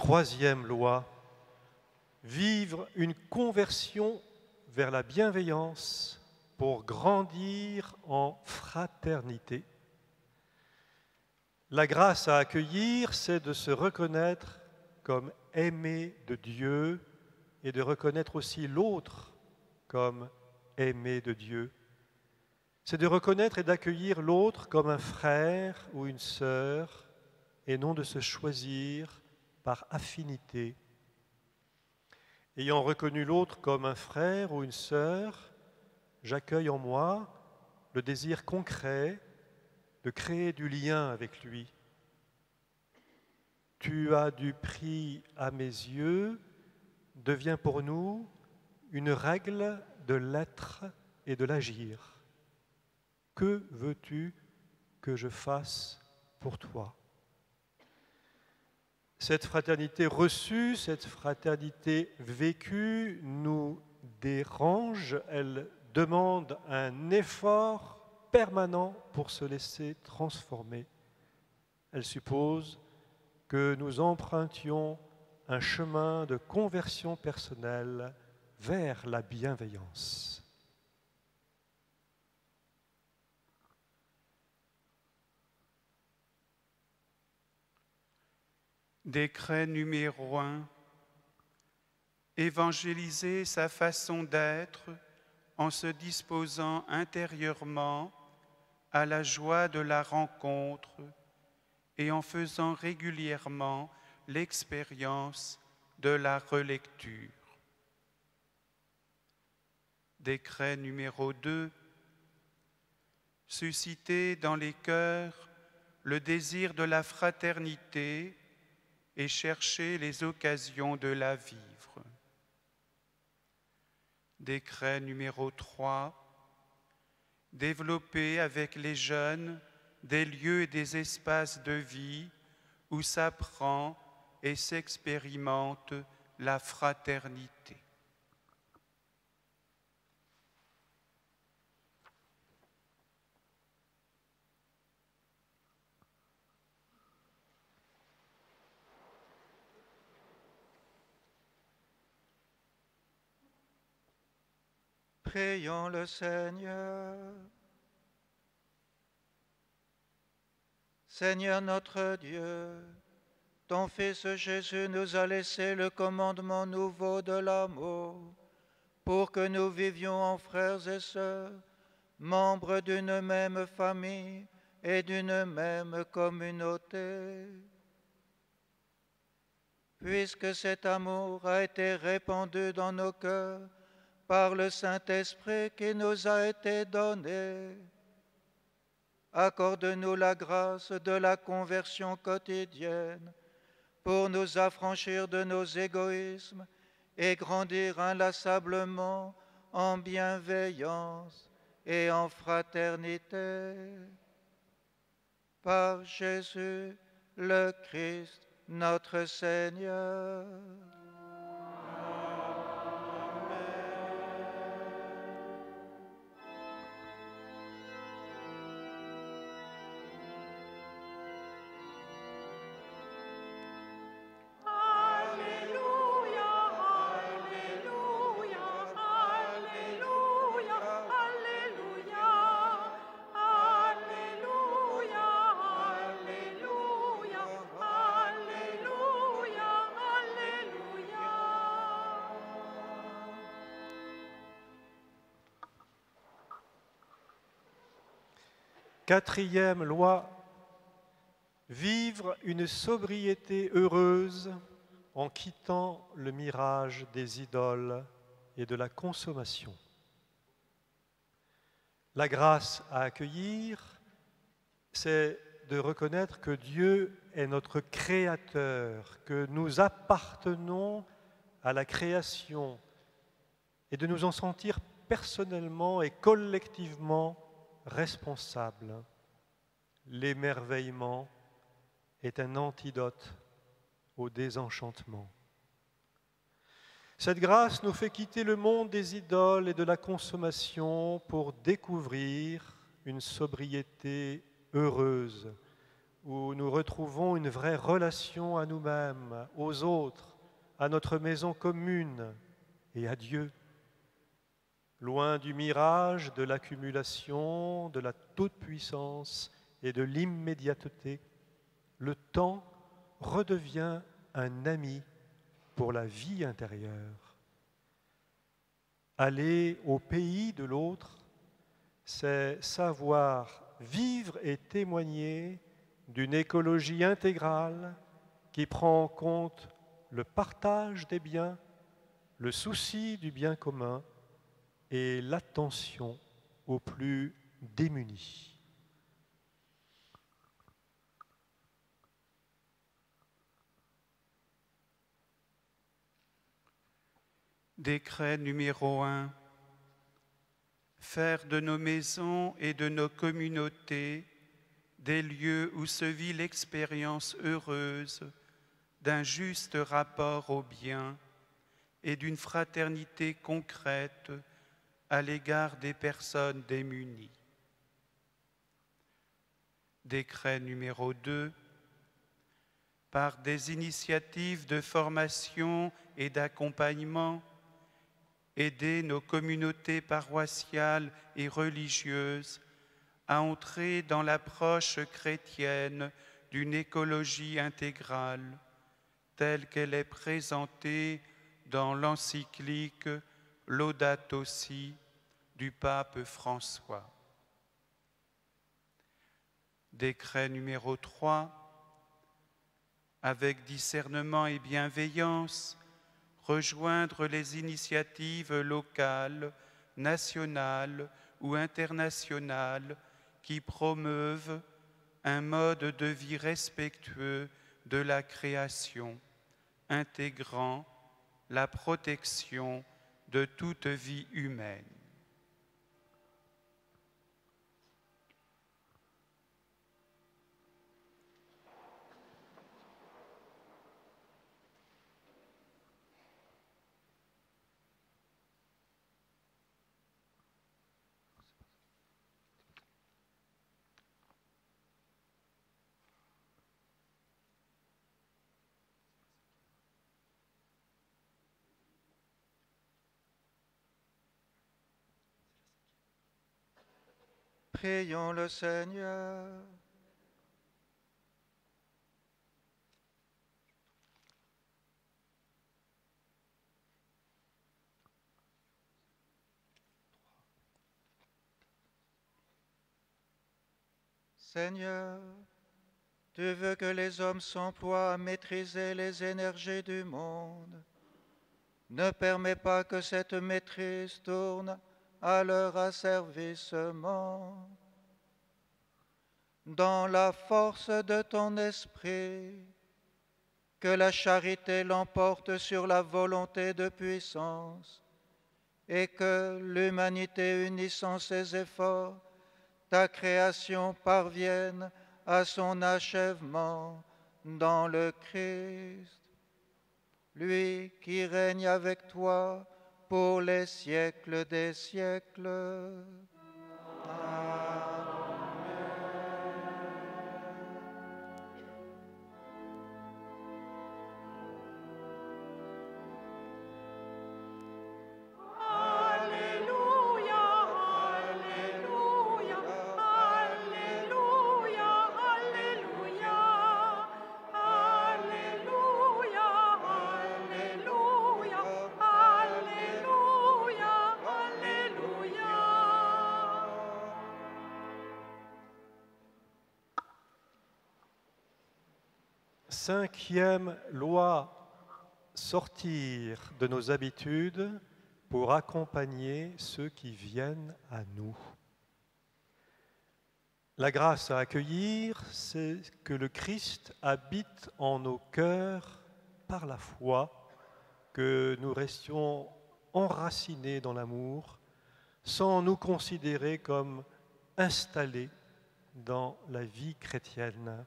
Troisième loi, vivre une conversion vers la bienveillance pour grandir en fraternité. La grâce à accueillir, c'est de se reconnaître comme aimé de Dieu et de reconnaître aussi l'autre comme aimé de Dieu. C'est de reconnaître et d'accueillir l'autre comme un frère ou une sœur et non de se choisir par affinité. Ayant reconnu l'autre comme un frère ou une sœur, j'accueille en moi le désir concret de créer du lien avec lui. Tu as du prix à mes yeux devient pour nous une règle de l'être et de l'agir. Que veux-tu que je fasse pour toi ? Cette fraternité reçue, cette fraternité vécue nous dérange, elle demande un effort permanent pour se laisser transformer. Elle suppose que nous empruntions un chemin de conversion personnelle vers la bienveillance. Décret numéro 1. Évangéliser sa façon d'être en se disposant intérieurement à la joie de la rencontre et en faisant régulièrement l'expérience de la relecture. Décret numéro 2. Susciter dans les cœurs le désir de la fraternité et chercher les occasions de la vivre. Décret numéro 3. Développer avec les jeunes des lieux et des espaces de vie où s'apprend et s'expérimente la fraternité. Prions le Seigneur. Seigneur notre Dieu, ton Fils Jésus nous a laissé le commandement nouveau de l'amour, pour que nous vivions en frères et sœurs, membres d'une même famille et d'une même communauté. Puisque cet amour a été répandu dans nos cœurs, par le Saint-Esprit qui nous a été donné, accorde-nous la grâce de la conversion quotidienne pour nous affranchir de nos égoïsmes et grandir inlassablement en bienveillance et en fraternité. Par Jésus le Christ, notre Seigneur. Quatrième loi, vivre une sobriété heureuse en quittant le mirage des idoles et de la consommation. La grâce à accueillir, c'est de reconnaître que Dieu est notre Créateur, que nous appartenons à la création et de nous en sentir personnellement et collectivement responsable. L'émerveillement est un antidote au désenchantement. Cette grâce nous fait quitter le monde des idoles et de la consommation pour découvrir une sobriété heureuse, où nous retrouvons une vraie relation à nous-mêmes, aux autres, à notre maison commune et à Dieu. Loin du mirage de l'accumulation, de la toute-puissance et de l'immédiateté, le temps redevient un ami pour la vie intérieure. Aller au pays de l'autre, c'est savoir vivre et témoigner d'une écologie intégrale qui prend en compte le partage des biens, le souci du bien commun et l'attention aux plus démunis. Décret numéro 1. Faire de nos maisons et de nos communautés des lieux où se vit l'expérience heureuse d'un juste rapport au bien et d'une fraternité concrète à l'égard des personnes démunies. Décret numéro 2. par des initiatives de formation et d'accompagnement, aider nos communautés paroissiales et religieuses à entrer dans l'approche chrétienne d'une écologie intégrale, telle qu'elle est présentée dans l'encyclique Laudato Si du pape François. Décret numéro 3. Avec discernement et bienveillance, rejoindre les initiatives locales, nationales ou internationales qui promeuvent un mode de vie respectueux de la création, intégrant la protection de toute vie humaine. Prions le Seigneur. Seigneur, tu veux que les hommes s'emploient à maîtriser les énergies du monde. Ne permets pas que cette maîtrise tourne à leur asservissement. Dans la force de ton esprit, que la charité l'emporte sur la volonté de puissance et que l'humanité unissant ses efforts, ta création parvienne à son achèvement dans le Christ, lui qui règne avec toi pour les siècles des siècles. Amen. Cinquième loi, sortir de nos habitudes pour accompagner ceux qui viennent à nous. La grâce à accueillir, c'est que le Christ habite en nos cœurs par la foi, que nous restions enracinés dans l'amour, sans nous considérer comme installés dans la vie chrétienne.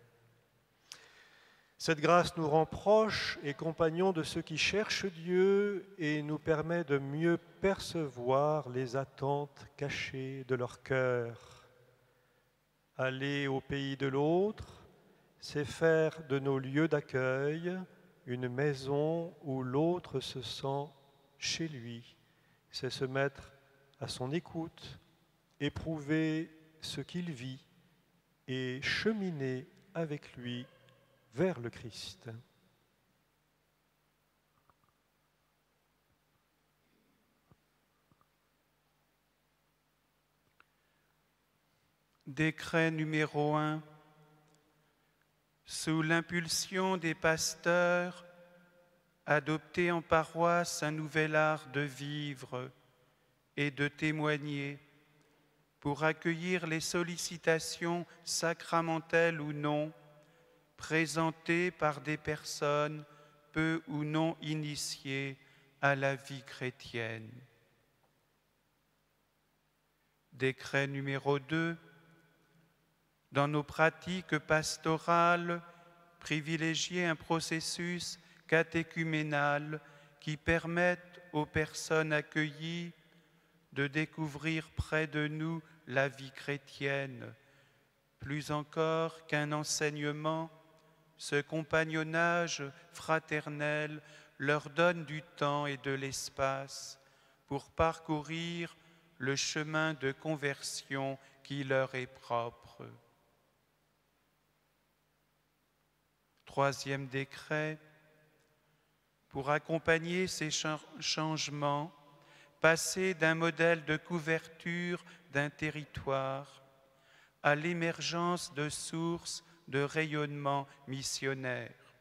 Cette grâce nous rend proches et compagnons de ceux qui cherchent Dieu et nous permet de mieux percevoir les attentes cachées de leur cœur. Aller au pays de l'autre, c'est faire de nos lieux d'accueil une maison où l'autre se sent chez lui. C'est se mettre à son écoute, éprouver ce qu'il vit et cheminer avec lui vers le Christ. Décret numéro 1. Sous l'impulsion des pasteurs, adopter en paroisse un nouvel art de vivre et de témoigner pour accueillir les sollicitations sacramentelles ou non, présentées par des personnes peu ou non initiées à la vie chrétienne. Décret numéro 2. Dans nos pratiques pastorales, privilégier un processus catéchuménal qui permette aux personnes accueillies de découvrir près de nous la vie chrétienne, plus encore qu'un enseignement ce compagnonnage fraternel leur donne du temps et de l'espace pour parcourir le chemin de conversion qui leur est propre. Troisième décret, pour accompagner ces changements, passer d'un modèle de couverture d'un territoire à l'émergence de sources de rayonnement missionnaire.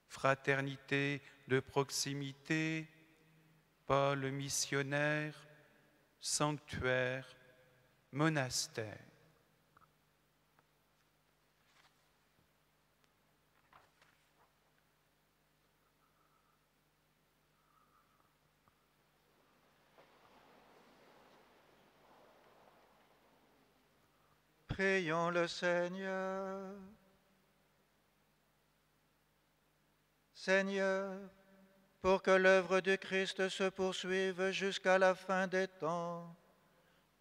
Fraternité de proximité, pôle missionnaire, sanctuaire, monastère. Prions le Seigneur. Seigneur, pour que l'œuvre du Christ se poursuive jusqu'à la fin des temps,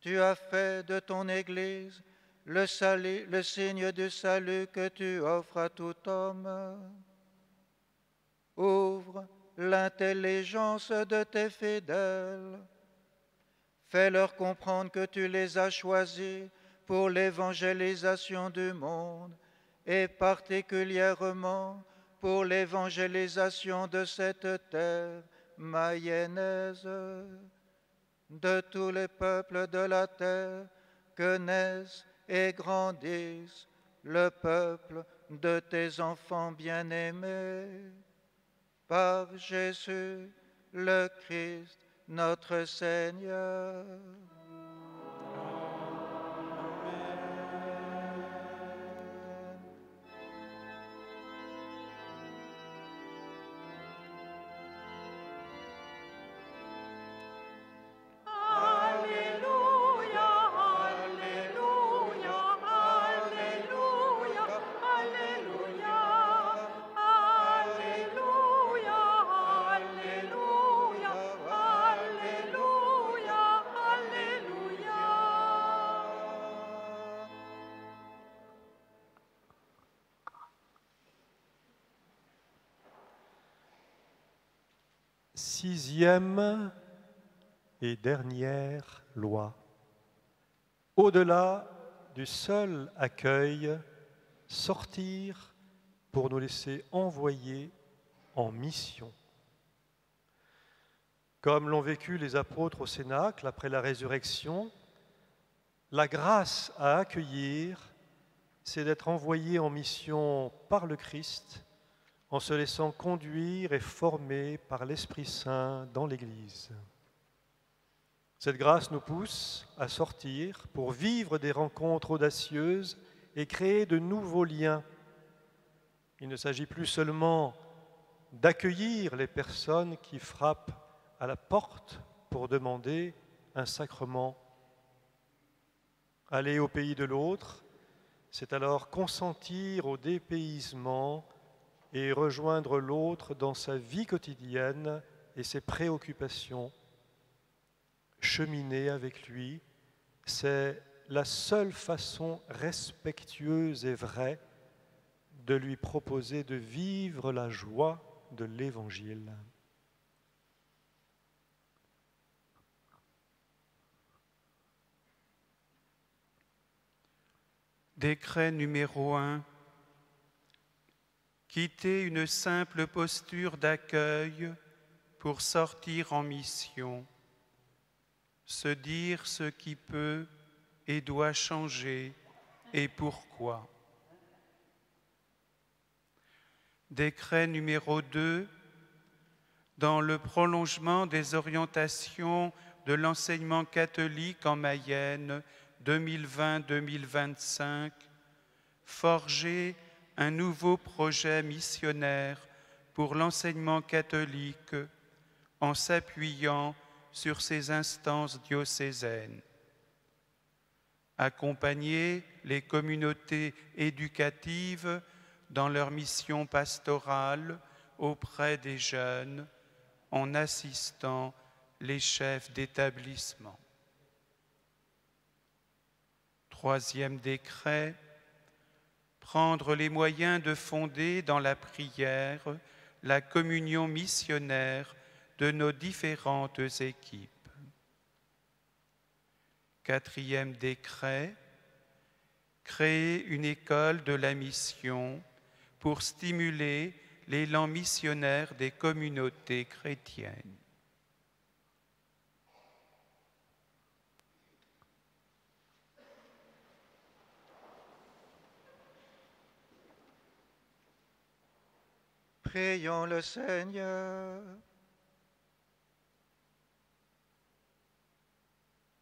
tu as fait de ton Église le signe du salut que tu offres à tout homme. Ouvre l'intelligence de tes fidèles. Fais-leur comprendre que tu les as choisis pour l'évangélisation du monde et particulièrement pour l'évangélisation de cette terre mayonnaise, de tous les peuples de la terre que naissent et grandissent le peuple de tes enfants bien-aimés. Par Jésus le Christ, notre Seigneur. Sixième et dernière loi. Au-delà du seul accueil, sortir pour nous laisser envoyer en mission. Comme l'ont vécu les apôtres au Cénacle après la résurrection, la grâce à accueillir, c'est d'être envoyé en mission par le Christ, en se laissant conduire et former par l'Esprit Saint dans l'Église. Cette grâce nous pousse à sortir pour vivre des rencontres audacieuses et créer de nouveaux liens. Il ne s'agit plus seulement d'accueillir les personnes qui frappent à la porte pour demander un sacrement. Aller au pays de l'autre, c'est alors consentir au dépaysement et rejoindre l'autre dans sa vie quotidienne et ses préoccupations. Cheminer avec lui, c'est la seule façon respectueuse et vraie de lui proposer de vivre la joie de l'Évangile. Décret numéro 1. Quitter une simple posture d'accueil pour sortir en mission. Se dire ce qui peut et doit changer et pourquoi. Décret numéro 2. Dans le prolongement des orientations de l'enseignement catholique en Mayenne 2020-2025, forger un nouveau projet missionnaire pour l'enseignement catholique en s'appuyant sur ces instances diocésaines. Accompagner les communautés éducatives dans leur mission pastorale auprès des jeunes en assistant les chefs d'établissement. Troisième décret, prendre les moyens de fonder dans la prière la communion missionnaire de nos différentes équipes. 4e décret, créer une école de la mission pour stimuler l'élan missionnaire des communautés chrétiennes. Prions le Seigneur.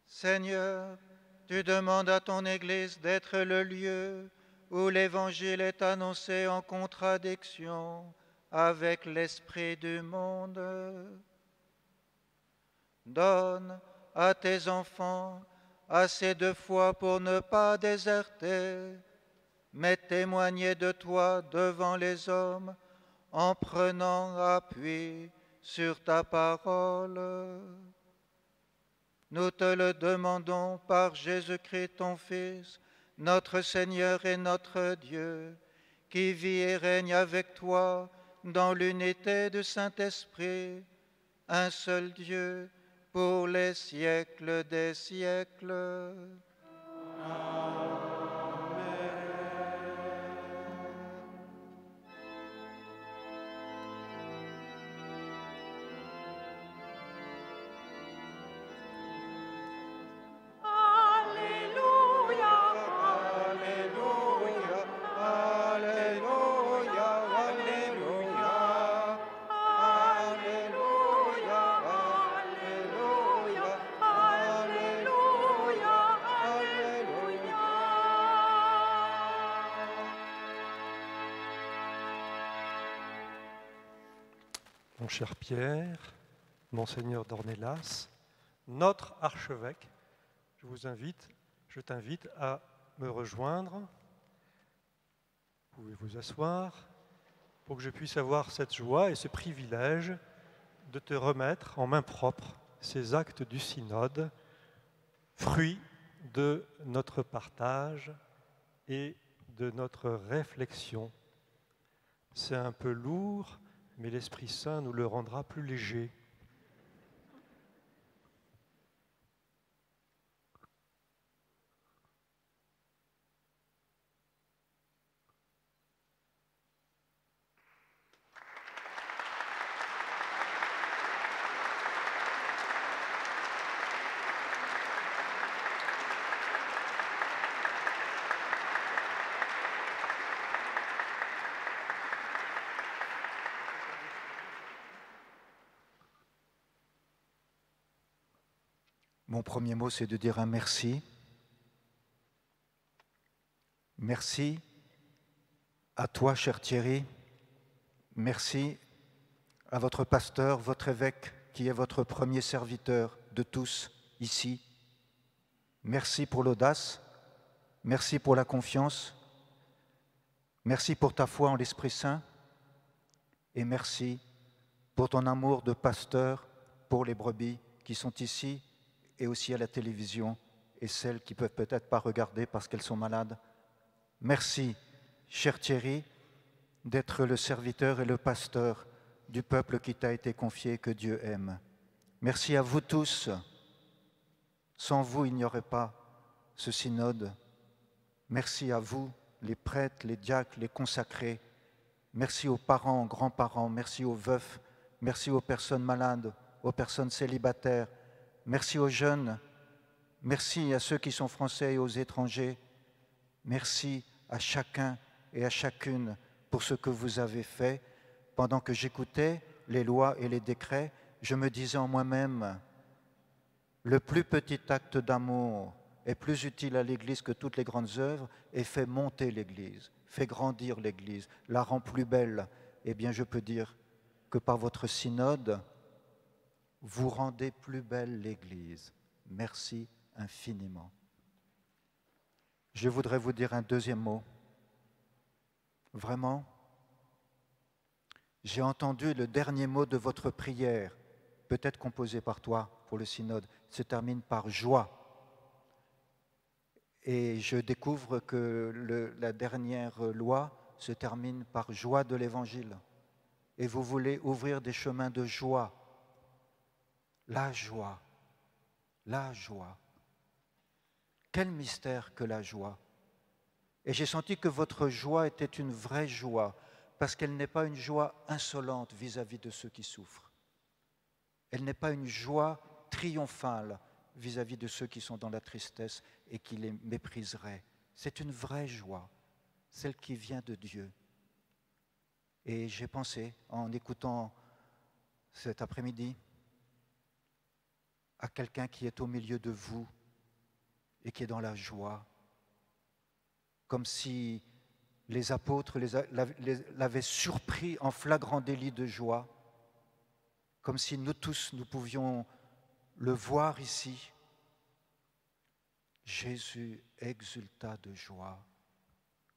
Seigneur, tu demandes à ton Église d'être le lieu où l'Évangile est annoncé en contradiction avec l'esprit du monde. Donne à tes enfants assez de foi pour ne pas déserter, mais témoigner de toi devant les hommes en prenant appui sur ta parole. Nous te le demandons par Jésus-Christ, ton Fils, notre Seigneur et notre Dieu, qui vit et règne avec toi dans l'unité du Saint-Esprit, un seul Dieu, pour les siècles des siècles. Mon cher Pierre, Monseigneur d'Ornelas, notre archevêque, je t'invite à me rejoindre. Vous pouvez vous asseoir pour que je puisse avoir cette joie et ce privilège de te remettre en main propre ces actes du synode, fruits de notre partage et de notre réflexion. C'est un peu lourd, mais l'Esprit Saint nous le rendra plus léger. Mon premier mot, c'est de dire un merci. Merci à toi, cher Thierry. Merci à votre pasteur, votre évêque, qui est votre premier serviteur de tous ici. Merci pour l'audace. Merci pour la confiance. Merci pour ta foi en l'Esprit Saint. Et merci pour ton amour de pasteur pour les brebis qui sont ici et aussi à la télévision, et celles qui ne peuvent peut-être pas regarder parce qu'elles sont malades. Merci, cher Thierry, d'être le serviteur et le pasteur du peuple qui t'a été confié, que Dieu aime. Merci à vous tous. Sans vous, il n'y aurait pas ce synode. Merci à vous, les prêtres, les diacres, les consacrés. Merci aux parents, aux grands-parents, merci aux veufs, merci aux personnes malades, aux personnes célibataires. Merci aux jeunes, merci à ceux qui sont français et aux étrangers. Merci à chacun et à chacune pour ce que vous avez fait. Pendant que j'écoutais les lois et les décrets, je me disais en moi-même, le plus petit acte d'amour est plus utile à l'Église que toutes les grandes œuvres et fait monter l'Église, fait grandir l'Église, la rend plus belle. Eh bien, je peux dire que par votre synode, vous rendez plus belle l'Église. Merci infiniment. Je voudrais vous dire un deuxième mot. Vraiment, j'ai entendu le dernier mot de votre prière, peut-être composé par toi pour le synode, se termine par joie. Et je découvre que la dernière loi se termine par joie de l'Évangile. Et vous voulez ouvrir des chemins de joie. La joie. La joie. Quel mystère que la joie. Et j'ai senti que votre joie était une vraie joie, parce qu'elle n'est pas une joie insolente vis-à-vis de ceux qui souffrent. Elle n'est pas une joie triomphale vis-à-vis de ceux qui sont dans la tristesse et qui les mépriseraient. C'est une vraie joie, celle qui vient de Dieu. Et j'ai pensé, en écoutant cet après-midi, à quelqu'un qui est au milieu de vous et qui est dans la joie, comme si les apôtres l'avaient surpris en flagrant délit de joie, comme si nous tous, nous pouvions le voir ici. Jésus exulta de joie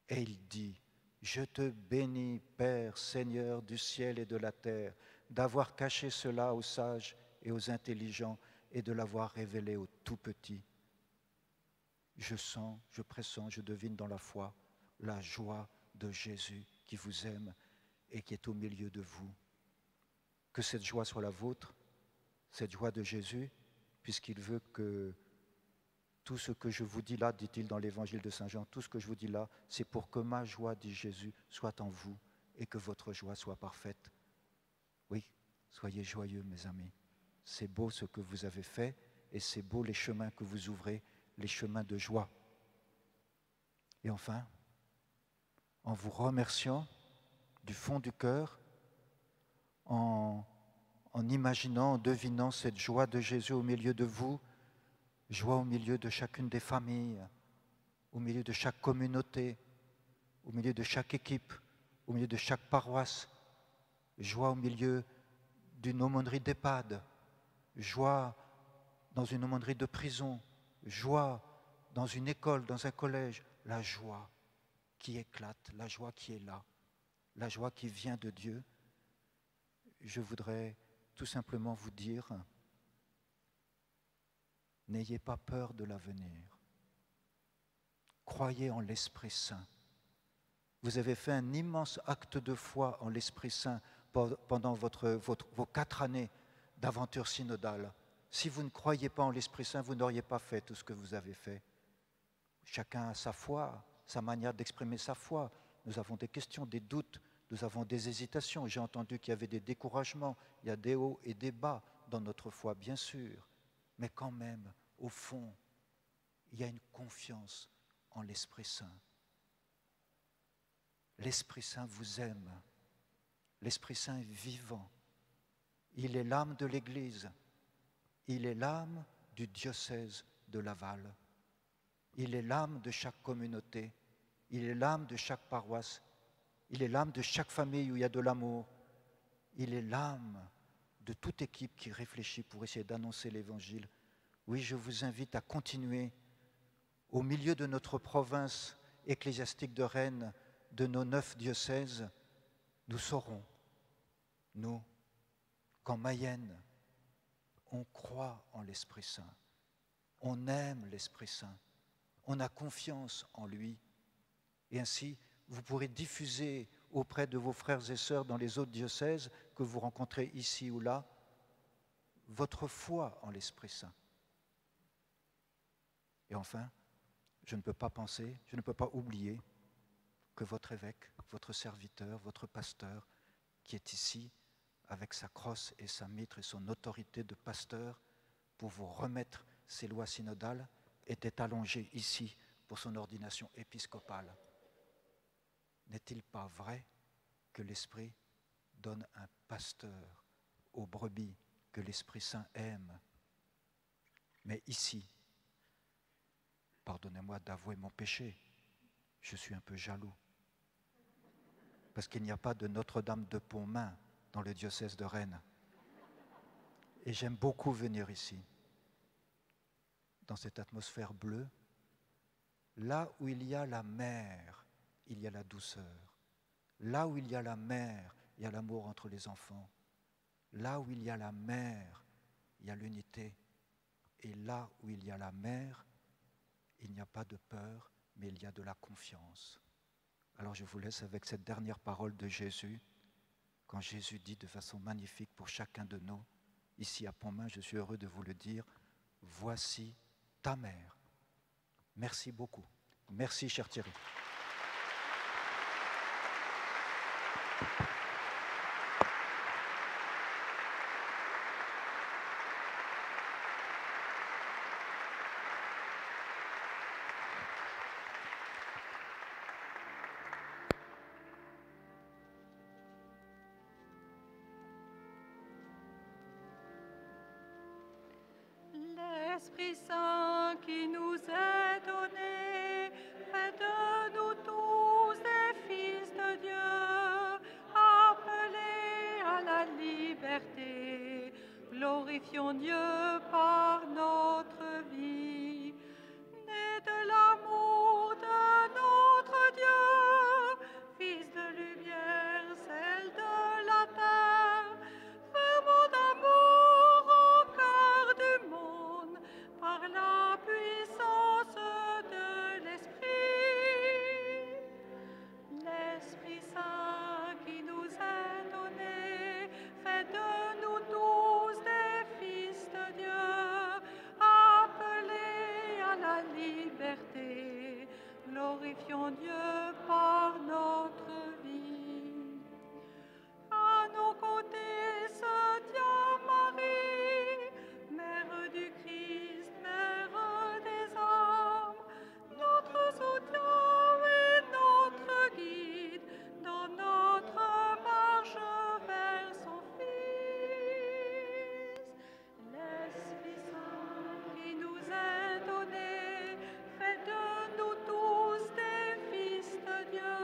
et il dit, « Je te bénis, Père, Seigneur du ciel et de la terre, d'avoir caché cela aux sages et aux intelligents et de l'avoir révélé aux tout petits. Je sens, je pressens, je devine dans la foi la joie de Jésus qui vous aime et qui est au milieu de vous. Que cette joie soit la vôtre, cette joie de Jésus, puisqu'il veut que tout ce que je vous dis là, dit-il dans l'évangile de Saint Jean, tout ce que je vous dis là, c'est pour que ma joie, dit Jésus, soit en vous et que votre joie soit parfaite. Oui, soyez joyeux, mes amis. C'est beau ce que vous avez fait et c'est beau les chemins que vous ouvrez, les chemins de joie. Et enfin, en vous remerciant du fond du cœur, en imaginant, en devinant cette joie de Jésus au milieu de vous, joie au milieu de chacune des familles, au milieu de chaque communauté, au milieu de chaque équipe, au milieu de chaque paroisse, joie au milieu d'une aumônerie d'EHPAD, joie dans une aumônerie de prison, joie dans une école, dans un collège, la joie qui éclate, la joie qui est là, la joie qui vient de Dieu. Je voudrais tout simplement vous dire, n'ayez pas peur de l'avenir. Croyez en l'Esprit Saint. Vous avez fait un immense acte de foi en l'Esprit Saint pendant vos 4 années d'aventure synodale. Si vous ne croyez pas en l'Esprit Saint, vous n'auriez pas fait tout ce que vous avez fait. Chacun a sa foi, sa manière d'exprimer sa foi. Nous avons des questions, des doutes, nous avons des hésitations. J'ai entendu qu'il y avait des découragements, il y a des hauts et des bas dans notre foi, bien sûr. Mais quand même, au fond, il y a une confiance en l'Esprit Saint. L'Esprit Saint vous aime. L'Esprit Saint est vivant. Il est l'âme de l'Église. Il est l'âme du diocèse de Laval. Il est l'âme de chaque communauté. Il est l'âme de chaque paroisse. Il est l'âme de chaque famille où il y a de l'amour. Il est l'âme de toute équipe qui réfléchit pour essayer d'annoncer l'Évangile. Oui, je vous invite à continuer au milieu de notre province ecclésiastique de Rennes, de nos 9 diocèses. Nous saurons, nous, qu'en Mayenne, on croit en l'Esprit Saint, on aime l'Esprit Saint, on a confiance en lui. Et ainsi, vous pourrez diffuser auprès de vos frères et sœurs dans les autres diocèses que vous rencontrez ici ou là, votre foi en l'Esprit Saint. Et enfin, je ne peux pas penser, je ne peux pas oublier que votre évêque, votre serviteur, votre pasteur, qui est ici, avec sa crosse et sa mitre et son autorité de pasteur, pour vous remettre ces lois synodales, était allongé ici pour son ordination épiscopale. N'est-il pas vrai que l'Esprit donne un pasteur aux brebis que l'Esprit Saint aime? Mais ici, pardonnez-moi d'avouer mon péché, je suis un peu jaloux. Parce qu'il n'y a pas de Notre-Dame de Pontmain dans le diocèse de Rennes. Et j'aime beaucoup venir ici, dans cette atmosphère bleue. Là où il y a la mer, il y a la douceur. Là où il y a la mer, il y a l'amour entre les enfants. Là où il y a la mer, il y a l'unité. Et là où il y a la mer, il n'y a pas de peur, mais il y a de la confiance. Alors je vous laisse avec cette dernière parole de Jésus, quand Jésus dit de façon magnifique pour chacun de nous, ici à Pontmain, je suis heureux de vous le dire, voici ta mère. Merci beaucoup. Merci, cher Thierry. L'Esprit Saint qui nous est donné, fait de nous tous des fils de Dieu, appelés à la liberté. Glorifions Dieu par notre vie. Né de l'amour de notre Dieu, Fils de lumière, celle de la terre, fervent d'amour au cœur du monde, par la puissance de l'Esprit. L'Esprit Saint qui nous est donné, fait de nous tous des fils de Dieu, appelés à la liberté. Glorifions Dieu par notre vie. À nos côtés se tient Marie, Mère du Christ, Mère des âmes, notre soutien et notre guide dans notre marche vers son Fils. L'Esprit Saint qui nous est donné, fait de nous tous des fils de Dieu,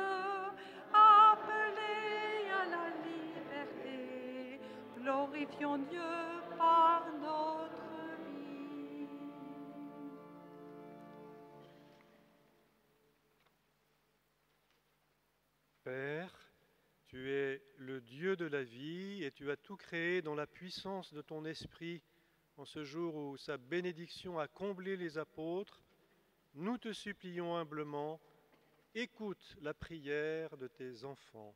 appelés à la liberté. Glorifions Dieu par notre vie. Père, tu es le Dieu de la vie et tu as tout créé dans la puissance de ton esprit. En ce jour où sa bénédiction a comblé les apôtres, nous te supplions humblement, écoute la prière de tes enfants.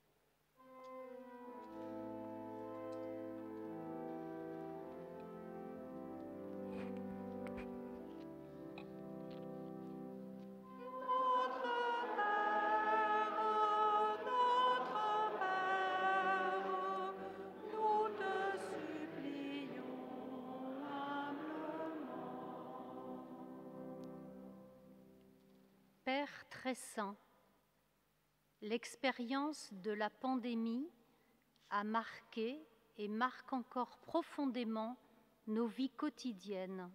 Nous te supplions humblement. Père très saint, l'expérience de la pandémie a marqué et marque encore profondément nos vies quotidiennes.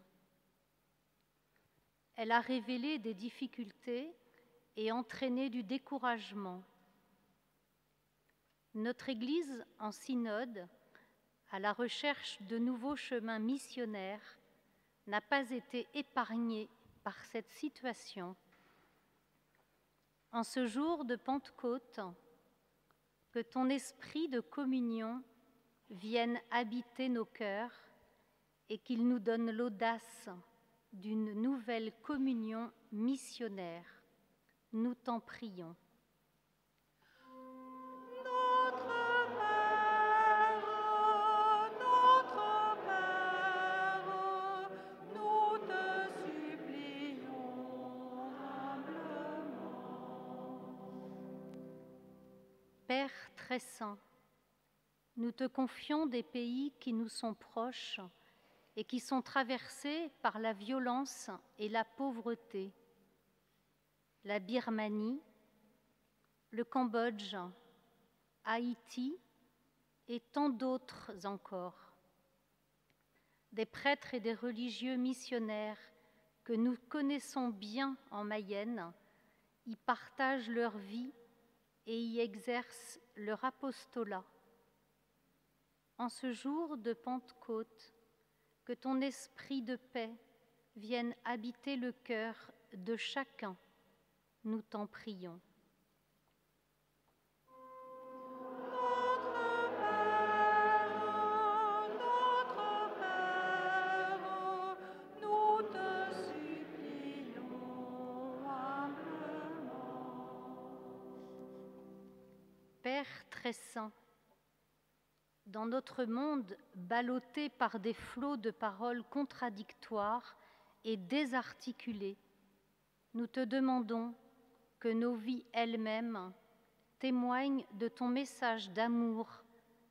Elle a révélé des difficultés et entraîné du découragement. Notre Église en synode, à la recherche de nouveaux chemins missionnaires, n'a pas été épargnée par cette situation. En ce jour de Pentecôte, que ton esprit de communion vienne habiter nos cœurs et qu'il nous donne l'audace d'une nouvelle communion missionnaire. Nous t'en prions. Nous te supplions humblement. Père très saint, nous te confions des pays qui nous sont proches et qui sont traversés par la violence et la pauvreté. La Birmanie, le Cambodge, Haïti et tant d'autres encore. Des prêtres et des religieux missionnaires que nous connaissons bien en Mayenne y partagent leur vie et y exercent leur apostolat. En ce jour de Pentecôte, que ton esprit de paix vienne habiter le cœur de chacun. Nous t'en prions. Notre Père, nous te supplions Père très saint, dans notre monde ballotté par des flots de paroles contradictoires et désarticulées, nous te demandons que nos vies elles-mêmes témoignent de ton message d'amour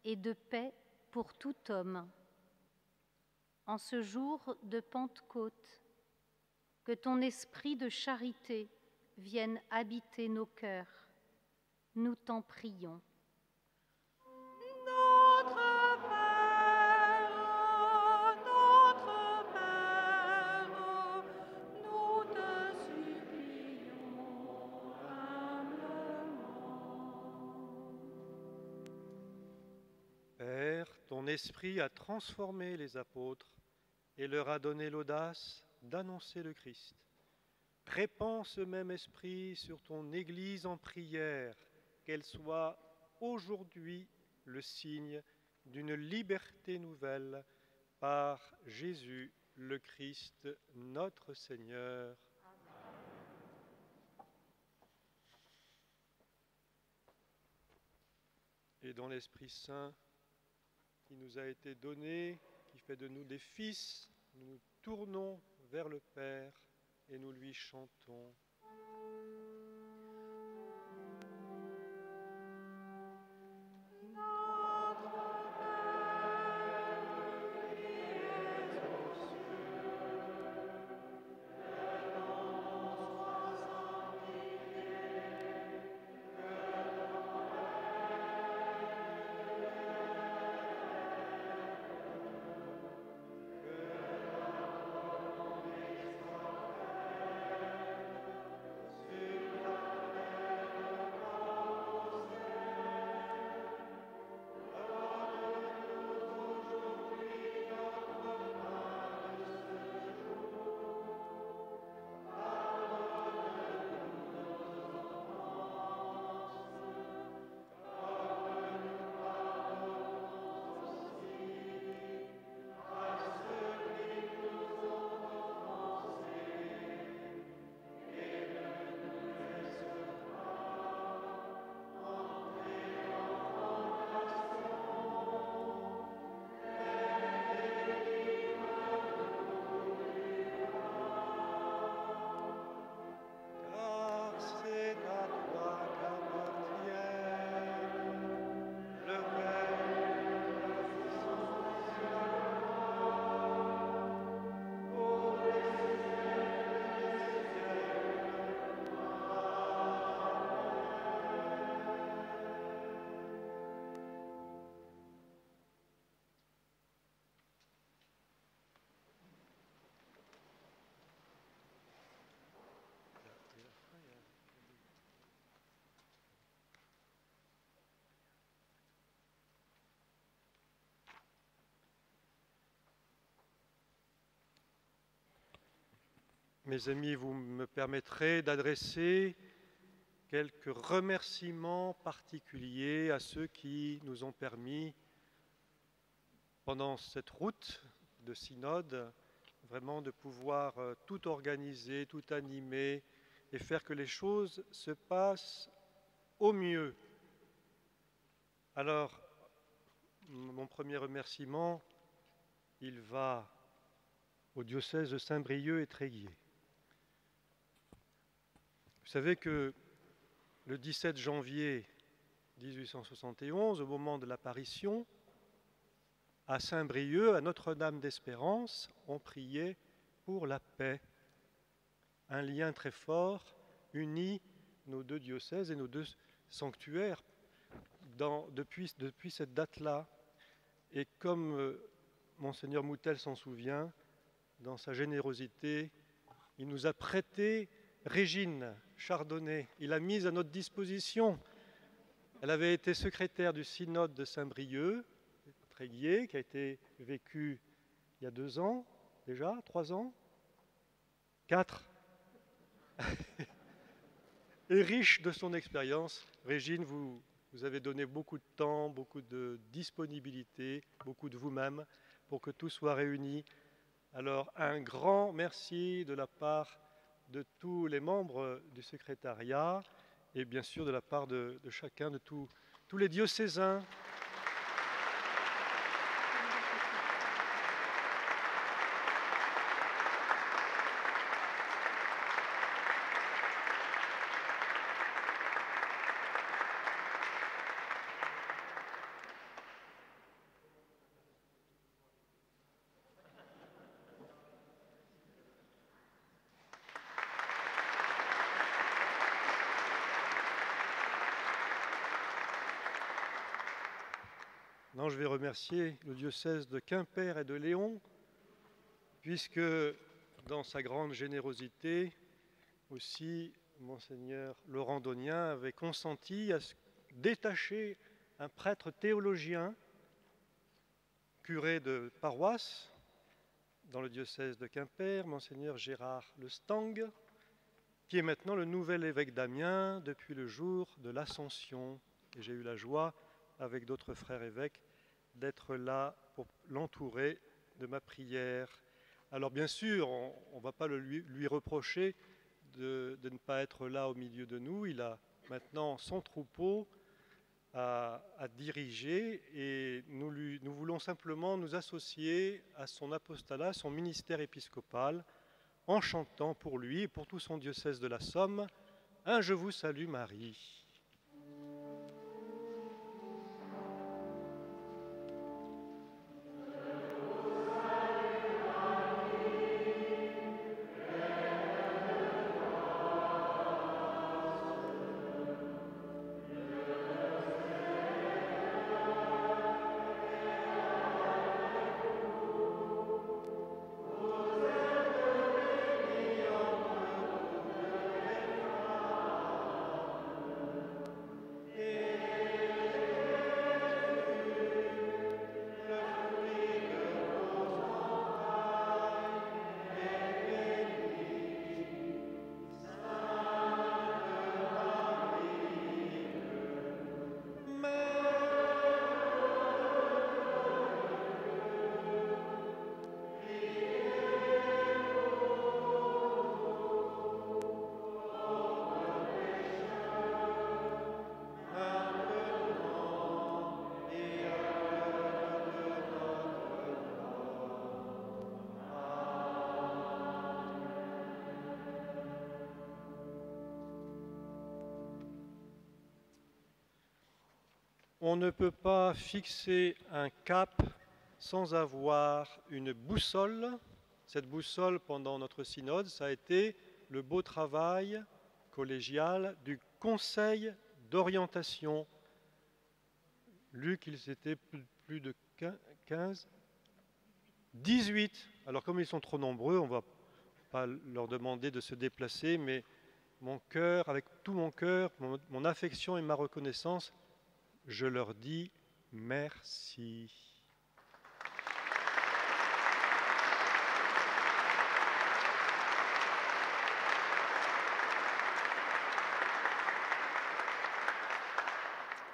et de paix pour tout homme. En ce jour de Pentecôte, que ton esprit de charité vienne habiter nos cœurs. Nous t'en prions. Notre Père, nous te supplions humblement. Père, ton esprit a transformé les apôtres et leur a donné l'audace d'annoncer le Christ. Répands ce même esprit sur ton Église en prière, qu'elle soit aujourd'hui le signe d'une liberté nouvelle par Jésus le Christ, notre Seigneur. Et dans l'Esprit Saint qui nous a été donné, qui fait de nous des fils, nous nous tournons vers le Père et nous lui chantons. Mes amis, vous me permettrez d'adresser quelques remerciements particuliers à ceux qui nous ont permis, pendant cette route de synode, vraiment de pouvoir tout organiser, tout animer et faire que les choses se passent au mieux. Alors, mon premier remerciement, il va au diocèse de Saint-Brieuc et Tréguier. Vous savez que le 17 janvier 1871, au moment de l'apparition, à Saint-Brieuc, à Notre-Dame d'Espérance, on priait pour la paix. Un lien très fort unit nos deux diocèses et nos deux sanctuaires depuis cette date-là. Et comme Monseigneur Moutel s'en souvient, dans sa générosité, il nous a prêté Régine Chardonnay. Il a mis à notre disposition. Elle avait été secrétaire du synode de Saint-Brieuc, Tréguier, qui a été vécu il y a 2 ans, déjà, 3 ans, 4. Et riche de son expérience. Régine, vous avez donné beaucoup de temps, beaucoup de disponibilité, beaucoup de vous-même pour que tout soit réuni. Alors, un grand merci de la part de tous les membres du secrétariat et bien sûr de la part de chacun, de tous tous les diocésains, Non, je vais remercier le diocèse de Quimper et de Léon, puisque dans sa grande générosité, aussi, Monseigneur Laurent Donien avait consenti à détacher un prêtre théologien, curé de paroisse, dans le diocèse de Quimper, Monseigneur Gérard Le Stang, qui est maintenant le nouvel évêque d'Amiens depuis le jour de l'Ascension. Et j'ai eu la joie, avec d'autres frères évêques, d'être là pour l'entourer de ma prière. Alors bien sûr, on ne va pas lui reprocher de ne pas être là au milieu de nous. Il a maintenant son troupeau à diriger et nous voulons simplement nous associer à son apostolat, à son ministère épiscopal, en chantant pour lui et pour tout son diocèse de la Somme, un « Je vous salue Marie ». On ne peut pas fixer un cap sans avoir une boussole. Cette boussole, pendant notre synode, ça a été le beau travail collégial du Conseil d'orientation. Luc, ils étaient plus de 15, 18. Alors comme ils sont trop nombreux, on ne va pas leur demander de se déplacer, mais mon cœur, avec tout mon cœur, mon affection et ma reconnaissance, je leur dis merci.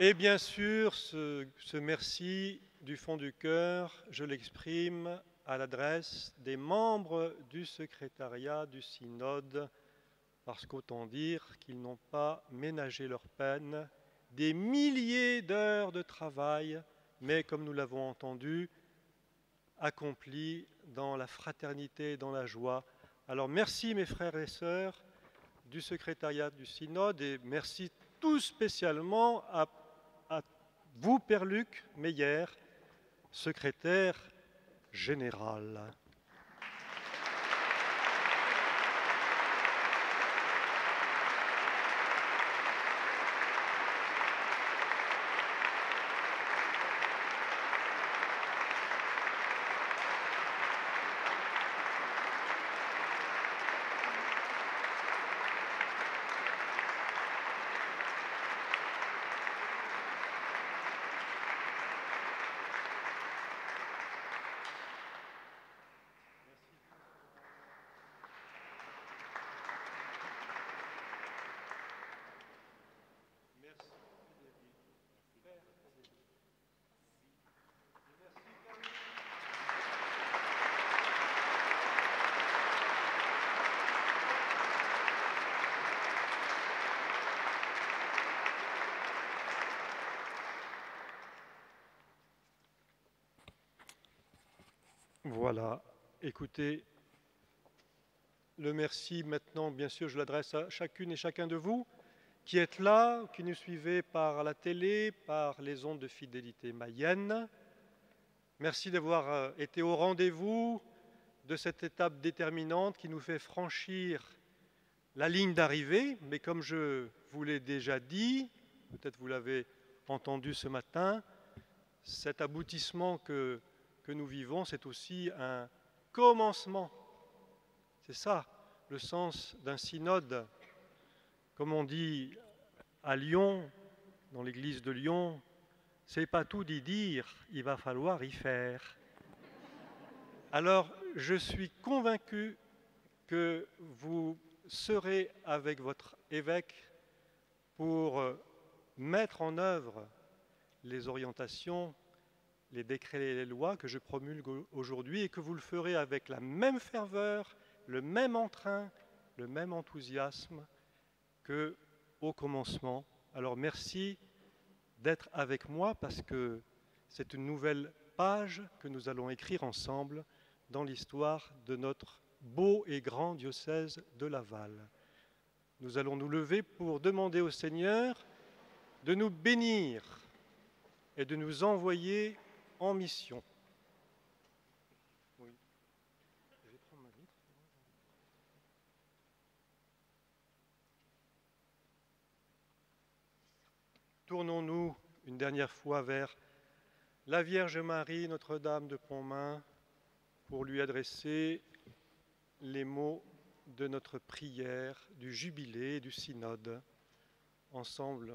Et bien sûr, ce merci du fond du cœur, je l'exprime à l'adresse des membres du secrétariat du synode, parce qu'autant dire qu'ils n'ont pas ménagé leur peine, des milliers d'heures de travail, mais comme nous l'avons entendu, accomplis dans la fraternité et dans la joie. Alors merci mes frères et sœurs du secrétariat du synode et merci tout spécialement à vous, Père Luc Meyer, secrétaire général. Voilà, écoutez, le merci maintenant, bien sûr, je l'adresse à chacune et chacun de vous qui êtes là, qui nous suivez par la télé, par les ondes de fidélité Mayenne. Merci d'avoir été au rendez-vous de cette étape déterminante qui nous fait franchir la ligne d'arrivée, mais comme je vous l'ai déjà dit, peut-être vous l'avez entendu ce matin, cet aboutissement que nous vivons, c'est aussi un commencement. C'est ça, le sens d'un synode. Comme on dit à Lyon, dans l'église de Lyon, c'est pas tout d'y dire, il va falloir y faire. Alors, je suis convaincu que vous serez avec votre évêque pour mettre en œuvre les orientations, les décrets et les lois que je promulgue aujourd'hui et que vous le ferez avec la même ferveur, le même entrain, le même enthousiasme qu'au commencement. Alors merci d'être avec moi parce que c'est une nouvelle page que nous allons écrire ensemble dans l'histoire de notre beau et grand diocèse de Laval. Nous allons nous lever pour demander au Seigneur de nous bénir et de nous envoyer en mission. Oui. Je vais prendre ma vitre. Tournons-nous une dernière fois vers la Vierge Marie, Notre-Dame de Pontmain, pour lui adresser les mots de notre prière, du jubilé et du synode. Ensemble,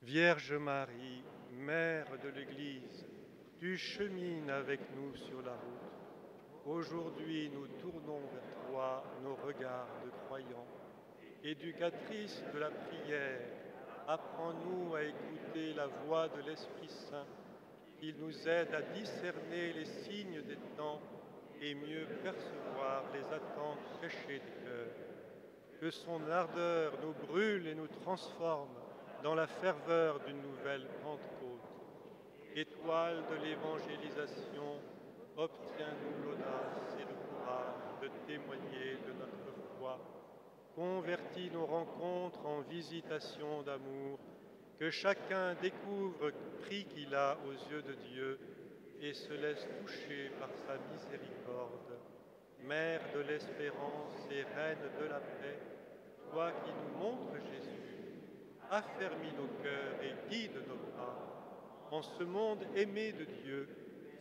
Vierge Marie, Mère de l'Église, tu chemines avec nous sur la route. Aujourd'hui, nous tournons vers toi nos regards de croyants. Éducatrice de la prière, apprends-nous à écouter la voix de l'Esprit Saint. Il nous aide à discerner les signes des temps et mieux percevoir les attentes cachées du cœur. Que son ardeur nous brûle et nous transforme dans la ferveur d'une nouvelle Pentecôte. Étoile de l'évangélisation, obtiens-nous l'audace et le courage de témoigner de notre foi. Convertis nos rencontres en visitations d'amour, que chacun découvre le prix qu'il a aux yeux de Dieu et se laisse toucher par sa miséricorde. Mère de l'espérance et Reine de la paix, toi qui nous montres Jésus, affermis nos cœurs et guide nos pas. En ce monde aimé de Dieu,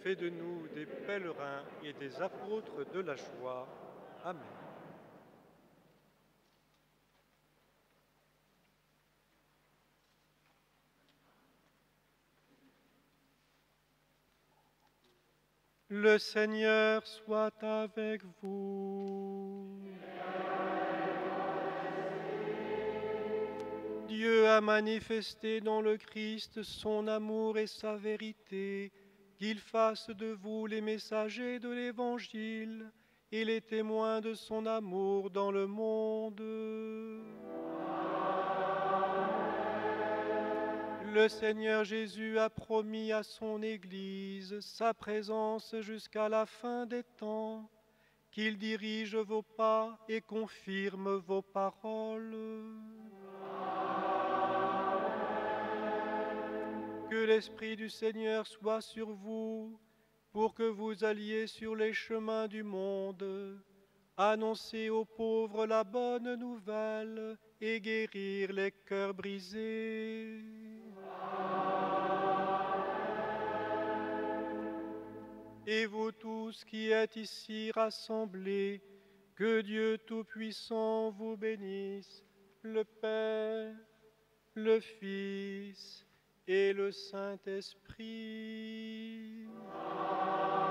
fais de nous des pèlerins et des apôtres de la joie. Amen. Le Seigneur soit avec vous. Dieu a manifesté dans le Christ son amour et sa vérité, qu'il fasse de vous les messagers de l'Évangile et les témoins de son amour dans le monde. Le Seigneur Jésus a promis à son Église sa présence jusqu'à la fin des temps, qu'il dirige vos pas et confirme vos paroles. Que l'Esprit du Seigneur soit sur vous, pour que vous alliez sur les chemins du monde, annoncer aux pauvres la bonne nouvelle et guérir les cœurs brisés. Et vous tous qui êtes ici rassemblés, que Dieu Tout-Puissant vous bénisse, le Père, le Fils et le Saint-Esprit. Amen.